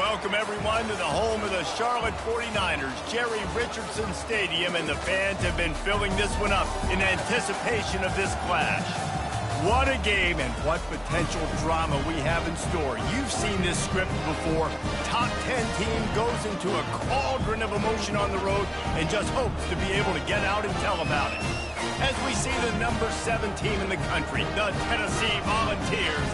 Welcome, everyone, to the home of the Charlotte 49ers, Jerry Richardson Stadium, and the fans have been filling this one up in anticipation of this clash. What a game and what potential drama we have in store. You've seen this script before. Top 10 team goes into a cauldron of emotion on the road and just hopes to be able to get out and tell about it. As we see the number 7 team in the country, the Tennessee Volunteers,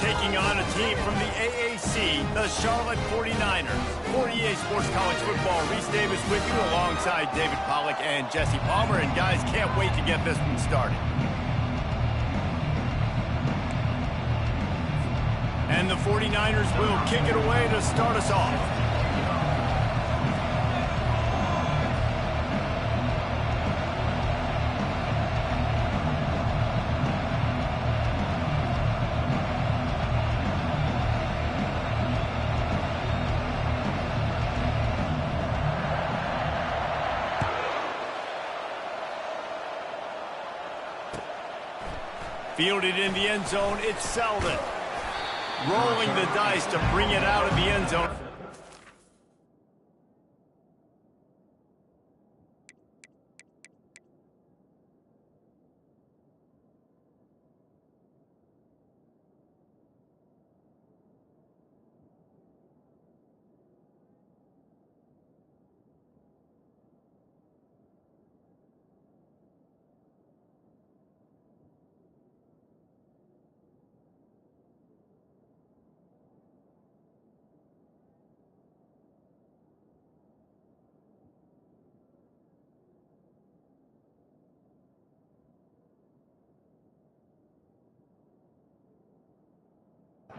taking on a team from the AAC, the Charlotte 49ers. For EA Sports College Football, Reese Davis with you alongside David Pollack and Jesse Palmer. And guys, can't wait to get this one started. And the 49ers will kick it away to start us off. Fielded in the end zone, it's Selden. Rolling the dice to bring it out of the end zone.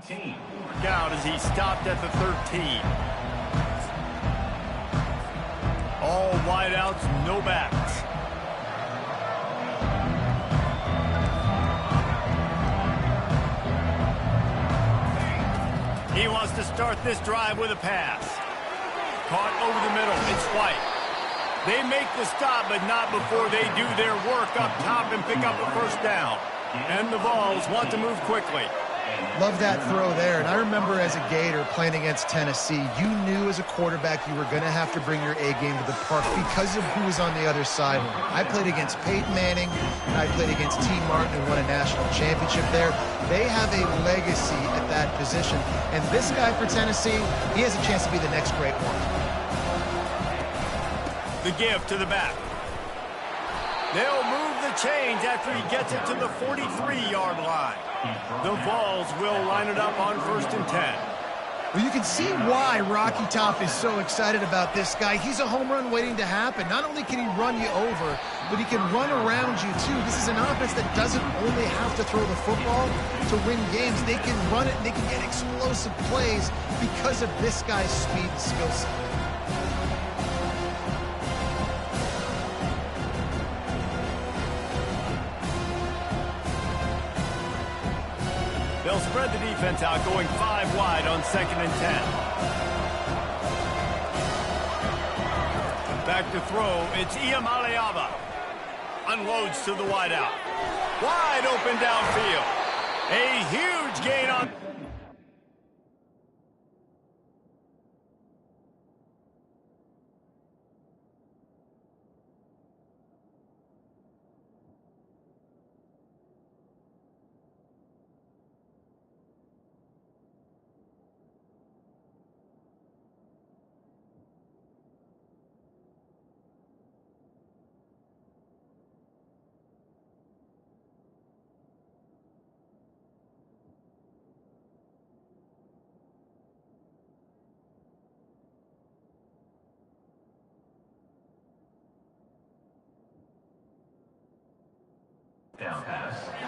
Work out as he stopped at the 13. All wideouts, no backs. He wants to start this drive with a pass. Caught over the middle. It's White. They make the stop, but not before they do their work up top and pick up a first down. And the Vols want to move quickly. Love that throw there. And I remember as a Gator playing against Tennessee, you knew as a quarterback you were going to have to bring your A game to the park because of who was on the other side. I played against Peyton Manning, and I played against T. Martin, who won a national championship there. They have a legacy at that position. And this guy for Tennessee, he has a chance to be the next great one. The give to the back. They'll move the chains after he gets it to the 43-yard line. The Vols will line it up on 1st and 10. Well, you can see why Rocky Top is so excited about this guy. He's a home run waiting to happen. Not only can he run you over, but he can run around you, too. This is an offense that doesn't only have to throw the football to win games. They can run it, and they can get explosive plays because of this guy's speed and skill set. They'll spread the defense out, going 5 wide on 2nd and 10. Back to throw, it's Iamaleava. Unloads to the wideout. Wide open downfield. A huge gain on...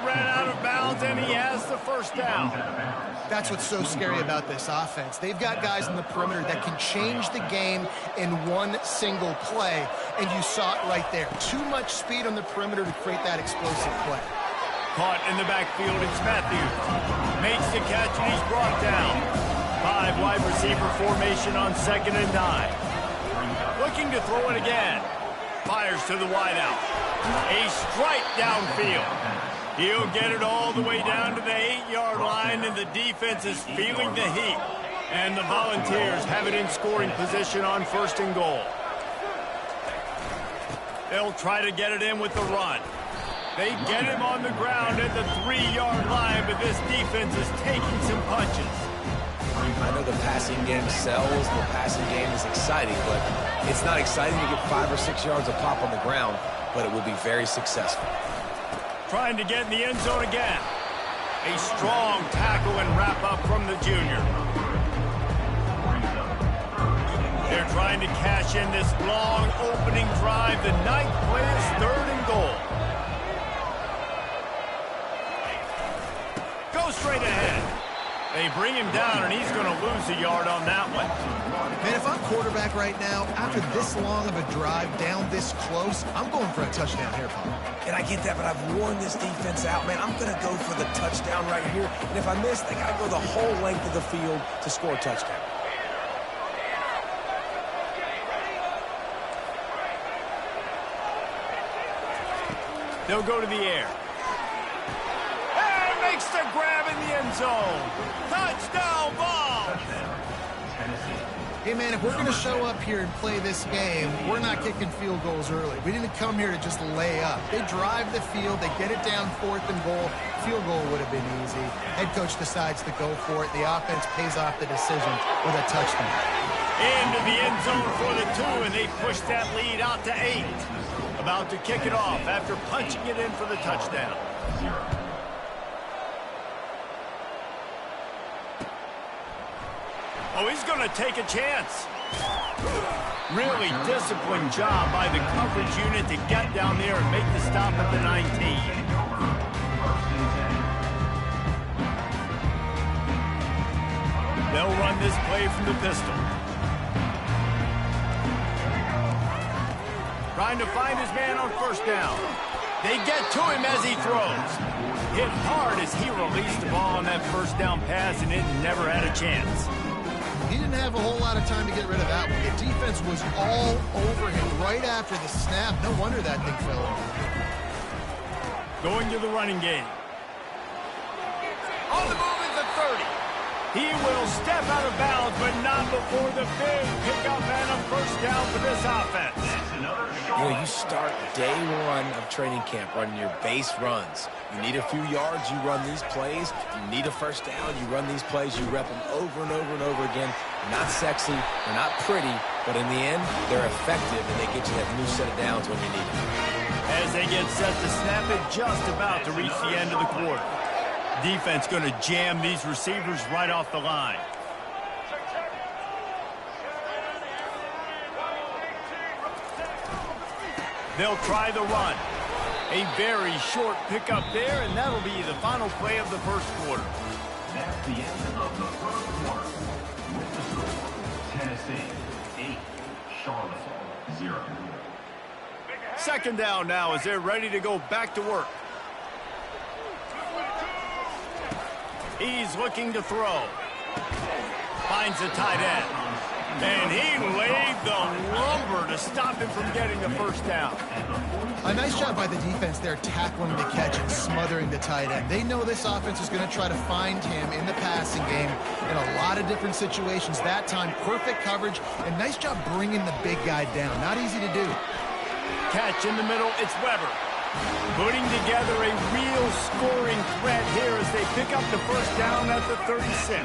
Ran out of bounds, and he has the first down. That's what's so scary about this offense. They've got guys in the perimeter that can change the game in one single play, and you saw it right there. Too much speed on the perimeter to create that explosive play. Caught in the backfield, it's Matthews. Makes the catch, and he's brought down. 5 wide receiver formation on 2nd and 9. Looking to throw it again. Fires to the wideout. A strike downfield. He'll get it all the way down to the 8-yard line, and the defense is feeling the heat. And the Volunteers have it in scoring position on 1st and goal. They'll try to get it in with the run. They get him on the ground at the 3-yard line, but this defense is taking some punches. I know the passing game sells, the passing game is exciting, but it's not exciting to get 5 or 6 yards of pop on the ground, but it will be very successful. Trying to get in the end zone again. A strong tackle and wrap up from the junior. They're trying to cash in this long opening drive. The 9th play is 3rd and goal. Go straight ahead. They bring him down, and he's going to lose a yard on that one. Man, if I'm quarterback right now, after this long of a drive down this close, I'm going for a touchdown here, Paul. And I get that, but I've worn this defense out, man. I'm going to go for the touchdown right here. And if I miss, they got to go the whole length of the field to score a touchdown. They'll go to the air. And makes the grab in the end zone. Touchdown ball. Hey, man, if we're going to show up here and play this game, we're not kicking field goals early. We didn't come here to just lay up. They drive the field. They get it down 4th and goal. Field goal would have been easy. Head coach decides to go for it. The offense pays off the decision with a touchdown. Into the end zone for the 2, and they push that lead out to 8. About to kick it off after punching it in for the touchdown. Oh, he's going to take a chance. Really disciplined job by the coverage unit to get down there and make the stop at the 19. They'll run this play from the pistol. Trying to find his man on 1st down. They get to him as he throws. Hit hard as he released the ball on that 1st down pass, and it never had a chance. He didn't have a whole lot of time to get rid of that one. The defense was all over him right after the snap. No wonder that thing fell over. Going to the running game. On the move is the 30. He will step out of bounds, but not before the big pickup and a 1st down for this offense. You know, you start day 1 of training camp running your base runs. You need a few yards, you run these plays. You need a 1st down, you run these plays. You rep them over and over and over again. They're not sexy, they're not pretty, but in the end, they're effective, and they get you that new set of downs when you need them. As they get set to snap it, just about to reach the end of the quarter. Defense going to jam these receivers right off the line. They'll try the run. A very short pickup there, and that'll be the final play of the 1st quarter. That's the end of the 1st quarter. With the score, Tennessee 8, Charlotte 0. 2nd down now as they're ready to go back to work. He's looking to throw. Finds the tight end. And he laid the lumber to stop him from getting the 1st down. A nice job by the defense there, tackling the catch and smothering the tight end. They know this offense is going to try to find him in the passing game in a lot of different situations. That time, perfect coverage, and nice job bringing the big guy down. Not easy to do. Catch in the middle, it's Weber. Putting together a real scoring threat here as they pick up the 1st down at the 36.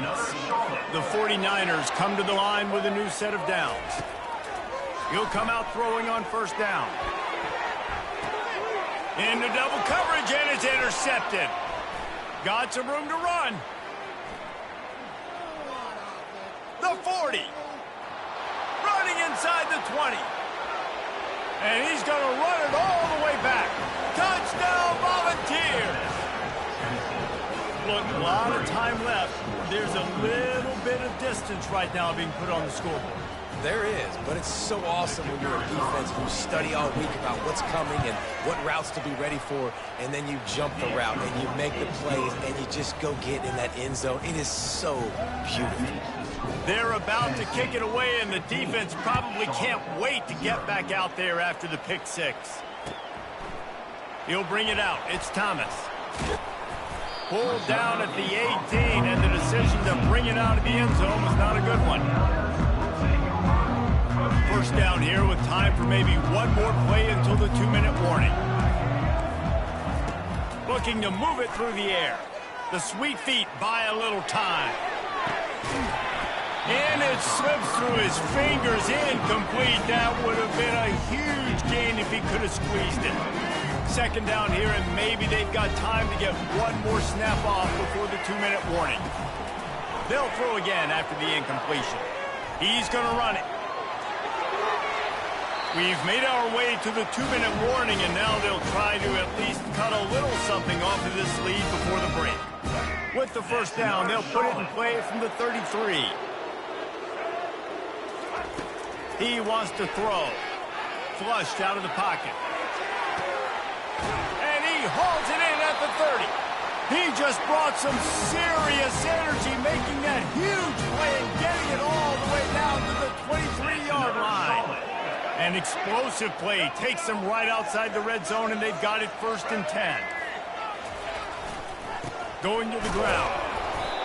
The 49ers come to the line with a new set of downs. He'll come out throwing on 1st down. Into double coverage, and it's intercepted. Got some room to run. The 40. Running inside the 20. And he's going to run it all the way back. Touchdown, Volunteers! Look, a lot of time left. There's a little bit of distance right now being put on the scoreboard. There is, but it's so awesome when you're a defense and you study all week about what's coming and what routes to be ready for, and then you jump the route and you make the plays and you just go get in that end zone. It is so beautiful. They're about to kick it away, and the defense probably can't wait to get back out there after the pick 6. He'll bring it out. It's Thomas. Pulled down at the 18, and the decision to bring it out of the end zone was not a good one. First down here with time for maybe one more play until the 2-minute warning. Looking to move it through the air. The sweet feet buy a little time. And it slips through his fingers. Incomplete. That would have been a huge gain if he could have squeezed it. Second down here, and maybe they've got time to get one more snap off before the 2-minute warning. They'll throw again after the incompletion. He's going to run it. We've made our way to the 2-minute warning, and now they'll try to at least cut a little something off of this lead before the break. With the first down, they'll put it in play from the 33. He wants to throw. Flushed out of the pocket. And he hauls it in at the 30. He just brought some serious energy, making that huge play and getting it all the way down to the 23-yard line. An explosive play takes them right outside the red zone, and they've got it 1st and 10. Going to the ground.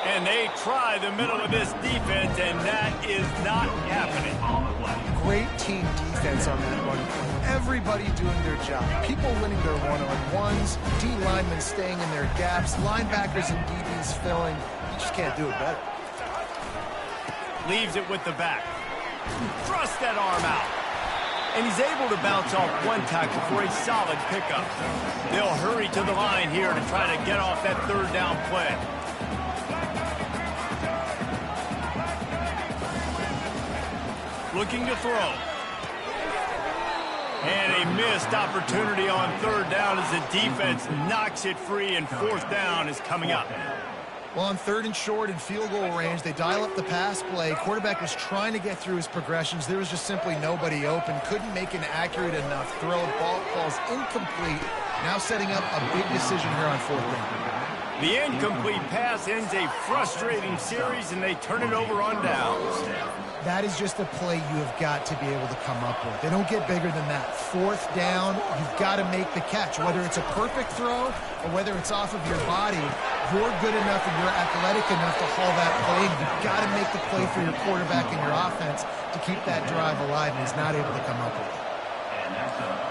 And they try the middle of this defense, and that is not happening. Great team defense on that run play. Everybody doing their job. People winning their one-on-ones, D linemen staying in their gaps, linebackers and DBs filling. You just can't do it better. Leaves it with the back. Thrust that arm out. And he's able to bounce off one tackle for a solid pickup. They'll hurry to the line here to try to get off that 3rd down play. Looking to throw. And a missed opportunity on 3rd down as the defense knocks it free, and 4th down is coming up. Well, on 3rd and short and field goal range, they dial up the pass play. Quarterback was trying to get through his progressions. There was just simply nobody open. Couldn't make an accurate enough throw. Ball falls incomplete. Now setting up a big decision here on 4th down. The incomplete pass ends a frustrating series, and they turn it over on downs. That is just a play you have got to be able to come up with. They don't get bigger than that. 4th down, you've got to make the catch. Whether it's a perfect throw or whether it's off of your body, you're good enough and you're athletic enough to haul that play. You've got to make the play for your quarterback and your offense to keep that drive alive, and he's not able to come up with it.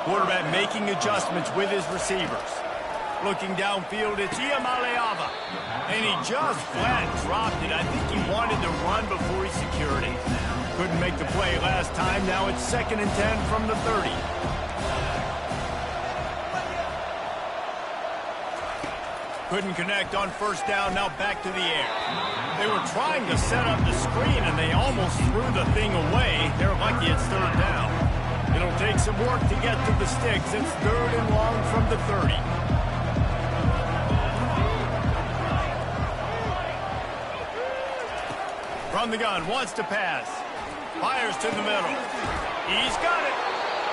Quarterback making adjustments with his receivers. Looking downfield, it's Iamaleava. And he just flat dropped it. I think he wanted to run before he secured it. Couldn't make the play last time. Now it's 2nd and 10 from the 30. Couldn't connect on 1st down. Now back to the air. They were trying to set up the screen, and they almost threw the thing away. They're lucky it's 3rd down. It'll take some work to get to the sticks. It's 3rd and long from the 30. From the gun, wants to pass. Fires to the middle. He's got it.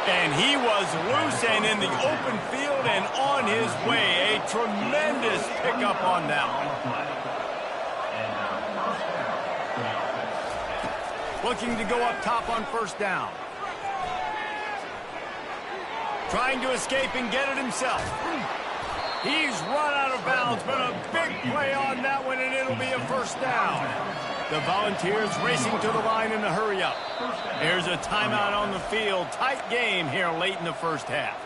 And he was loose and in the open field and on his way. A tremendous pickup on that one. Looking to go up top on 1st down. Trying to escape and get it himself. He's run out of bounds, but a big play on that one, and it'll be a 1st down. The Volunteers racing to the line in a hurry-up. There's a timeout on the field. Tight game here late in the 1st half.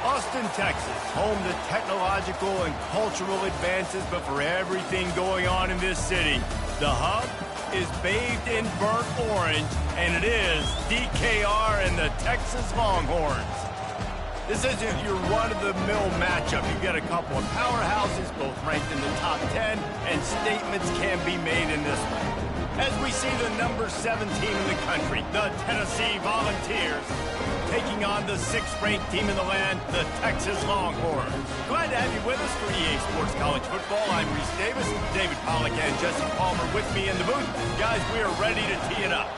Austin, Texas, home to technological and cultural advances, but for everything going on in this city, the hub is bathed in burnt orange, and it is DKR and the Texas Longhorns. This isn't your run-of-the-mill matchup. You've got a couple of powerhouses, both ranked in the top 10, and statements can be made in this one. As we see the number 17 in the country, the Tennessee Volunteers, taking on the 6th-ranked team in the land, the Texas Longhorns. Glad to have you with us for EA Sports College Football. I'm Reese Davis, David Pollack, and Jesse Palmer with me in the booth. Guys, we are ready to tee it up.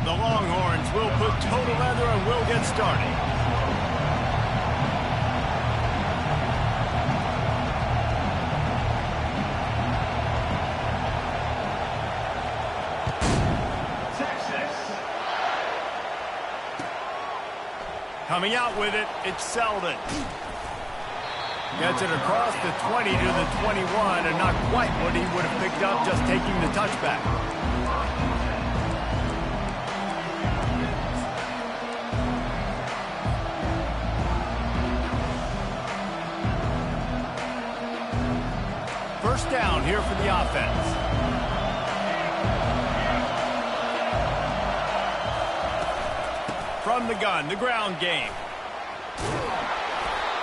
The Longhorns will put toe to leather and we'll get started. Coming out with it, it's Selden. Gets it across the 20 to the 21, and not quite what he would have picked up just taking the touchback. First down here for the offense. From the gun, the ground game.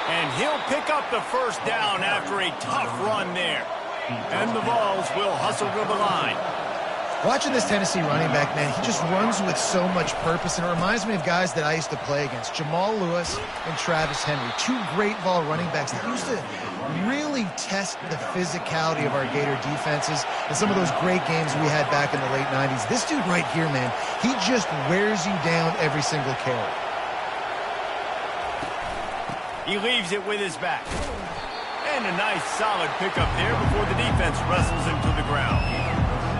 And he'll pick up the first down after a tough run there. And the Vols will hustle to the line. Watching this Tennessee running back, man, he just runs with so much purpose, and it reminds me of guys that I used to play against, Jamal Lewis and Travis Henry, two great Vol running backs that used to really test the physicality of our Gator defenses and some of those great games we had back in the late 90s. This dude right here, man, he just wears you down every single carry. He leaves it with his back. And a nice solid pickup there before the defense wrestles him to the ground.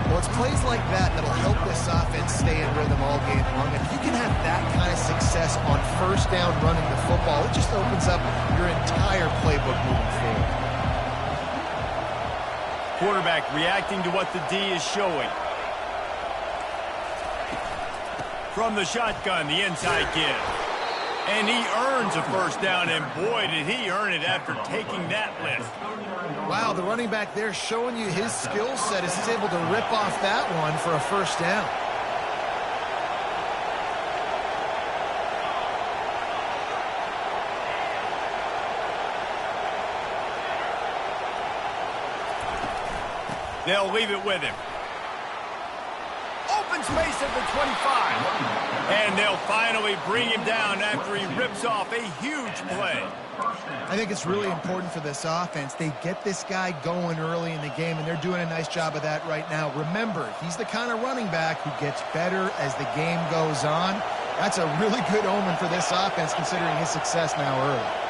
Well, it's plays like that that'll help this offense stay in rhythm all game long. And if you can have that kind of success on first down running the football, it just opens up your entire playbook moving forward. Quarterback reacting to what the D is showing. From the shotgun, the inside give. And he earns a first down, and boy, did he earn it after taking that lift. Wow, the running back there showing you his skill set as he's able to rip off that one for a first down. They'll leave it with him. Open space at the 25. And they'll finally bring him down after he rips off a huge play. I think it's really important for this offense. They get this guy going early in the game, and they're doing a nice job of that right now. Remember, he's the kind of running back who gets better as the game goes on. That's a really good omen for this offense, considering his success now early.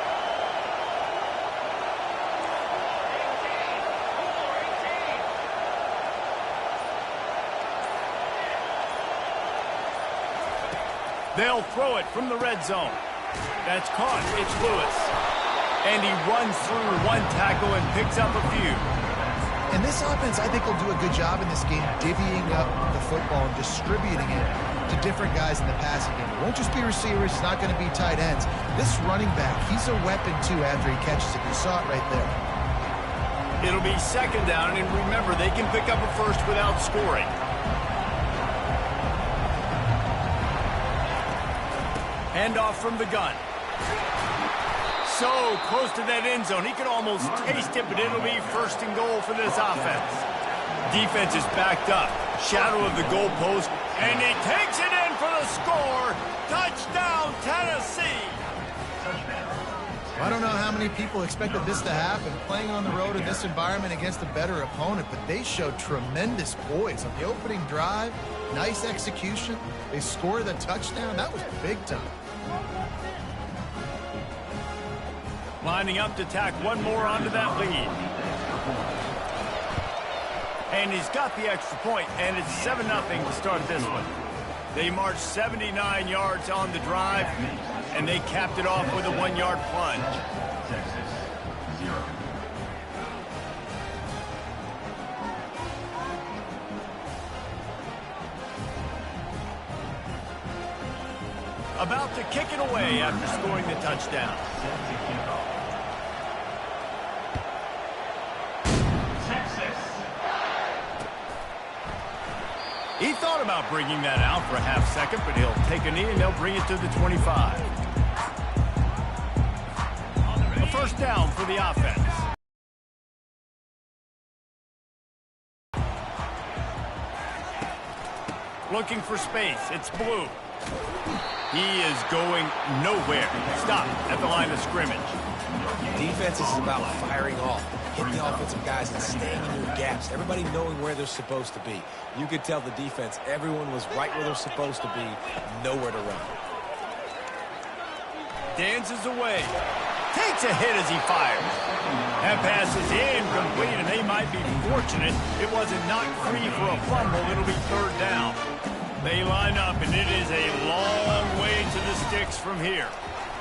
They'll throw it from the red zone. That's caught. It's Lewis. And he runs through one tackle and picks up a few. And this offense, I think, will do a good job in this game divvying up the football and distributing it to different guys in the passing game. It won't just be receivers. It's not going to be tight ends. This running back, he's a weapon, too, after he catches it. You saw it right there. It'll be second down, and remember, they can pick up a first without scoring. Handoff from the gun. So close to that end zone. He can almost taste it, but it'll be first and goal for this offense. Defense is backed up. Shadow of the goalpost. And he takes it in for the score. Touchdown, Tennessee. I don't know how many people expected this to happen, playing on the road in this environment against a better opponent, but they showed tremendous poise on the opening drive. Nice execution. They scored the touchdown. That was big time. Lining up to tack one more onto that lead. And he's got the extra point, and it's 7-0 to start this one. They marched 79 yards on the drive, and they capped it off with a 1-yard plunge. Texas, 0. About to kick it away after scoring the touchdown. He thought about bringing that out for a half second, but he'll take a knee and they'll bring it to the 25. A first down for the offense. Looking for space. It's Blue. He is going nowhere. Stop at the line of scrimmage. Defense is about firing off. Hit the offensive guys and staying in your gaps. Everybody knowing where they're supposed to be. You could tell the defense, everyone was right where they're supposed to be, nowhere to run. Dances away. Takes a hit as he fires. That pass is incomplete, and they might be fortunate it wasn't knocked free for a fumble. It'll be third down. They line up, and it is a long way to the sticks from here.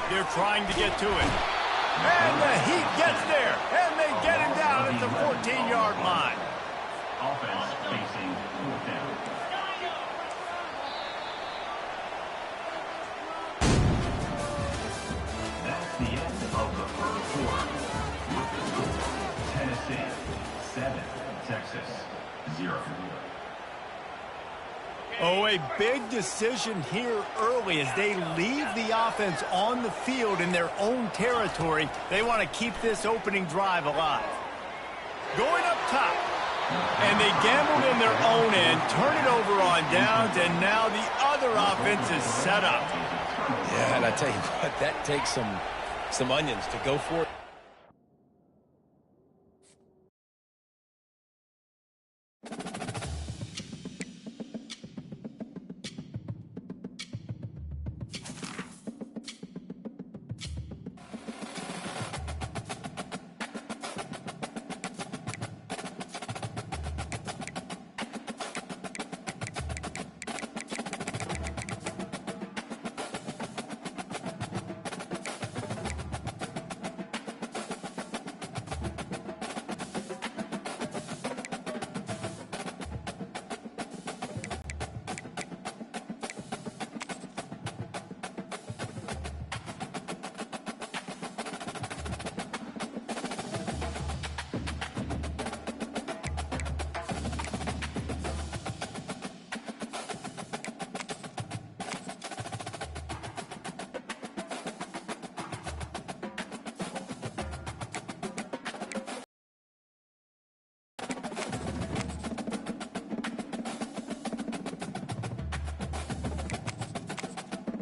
They're trying to get to it. And the Heat gets there, and they get him down at the 14-yard line. Offense facing fourth down. That's the end of the first quarter. With the score, Tennessee 7, Texas 0. Oh, a big decision here early as they leave the offense on the field in their own territory. They want to keep this opening drive alive. Going up top. And they gambled in their own end, turn it over on downs, and now the other offense is set up. Yeah, and I tell you what, that takes some onions to go for it.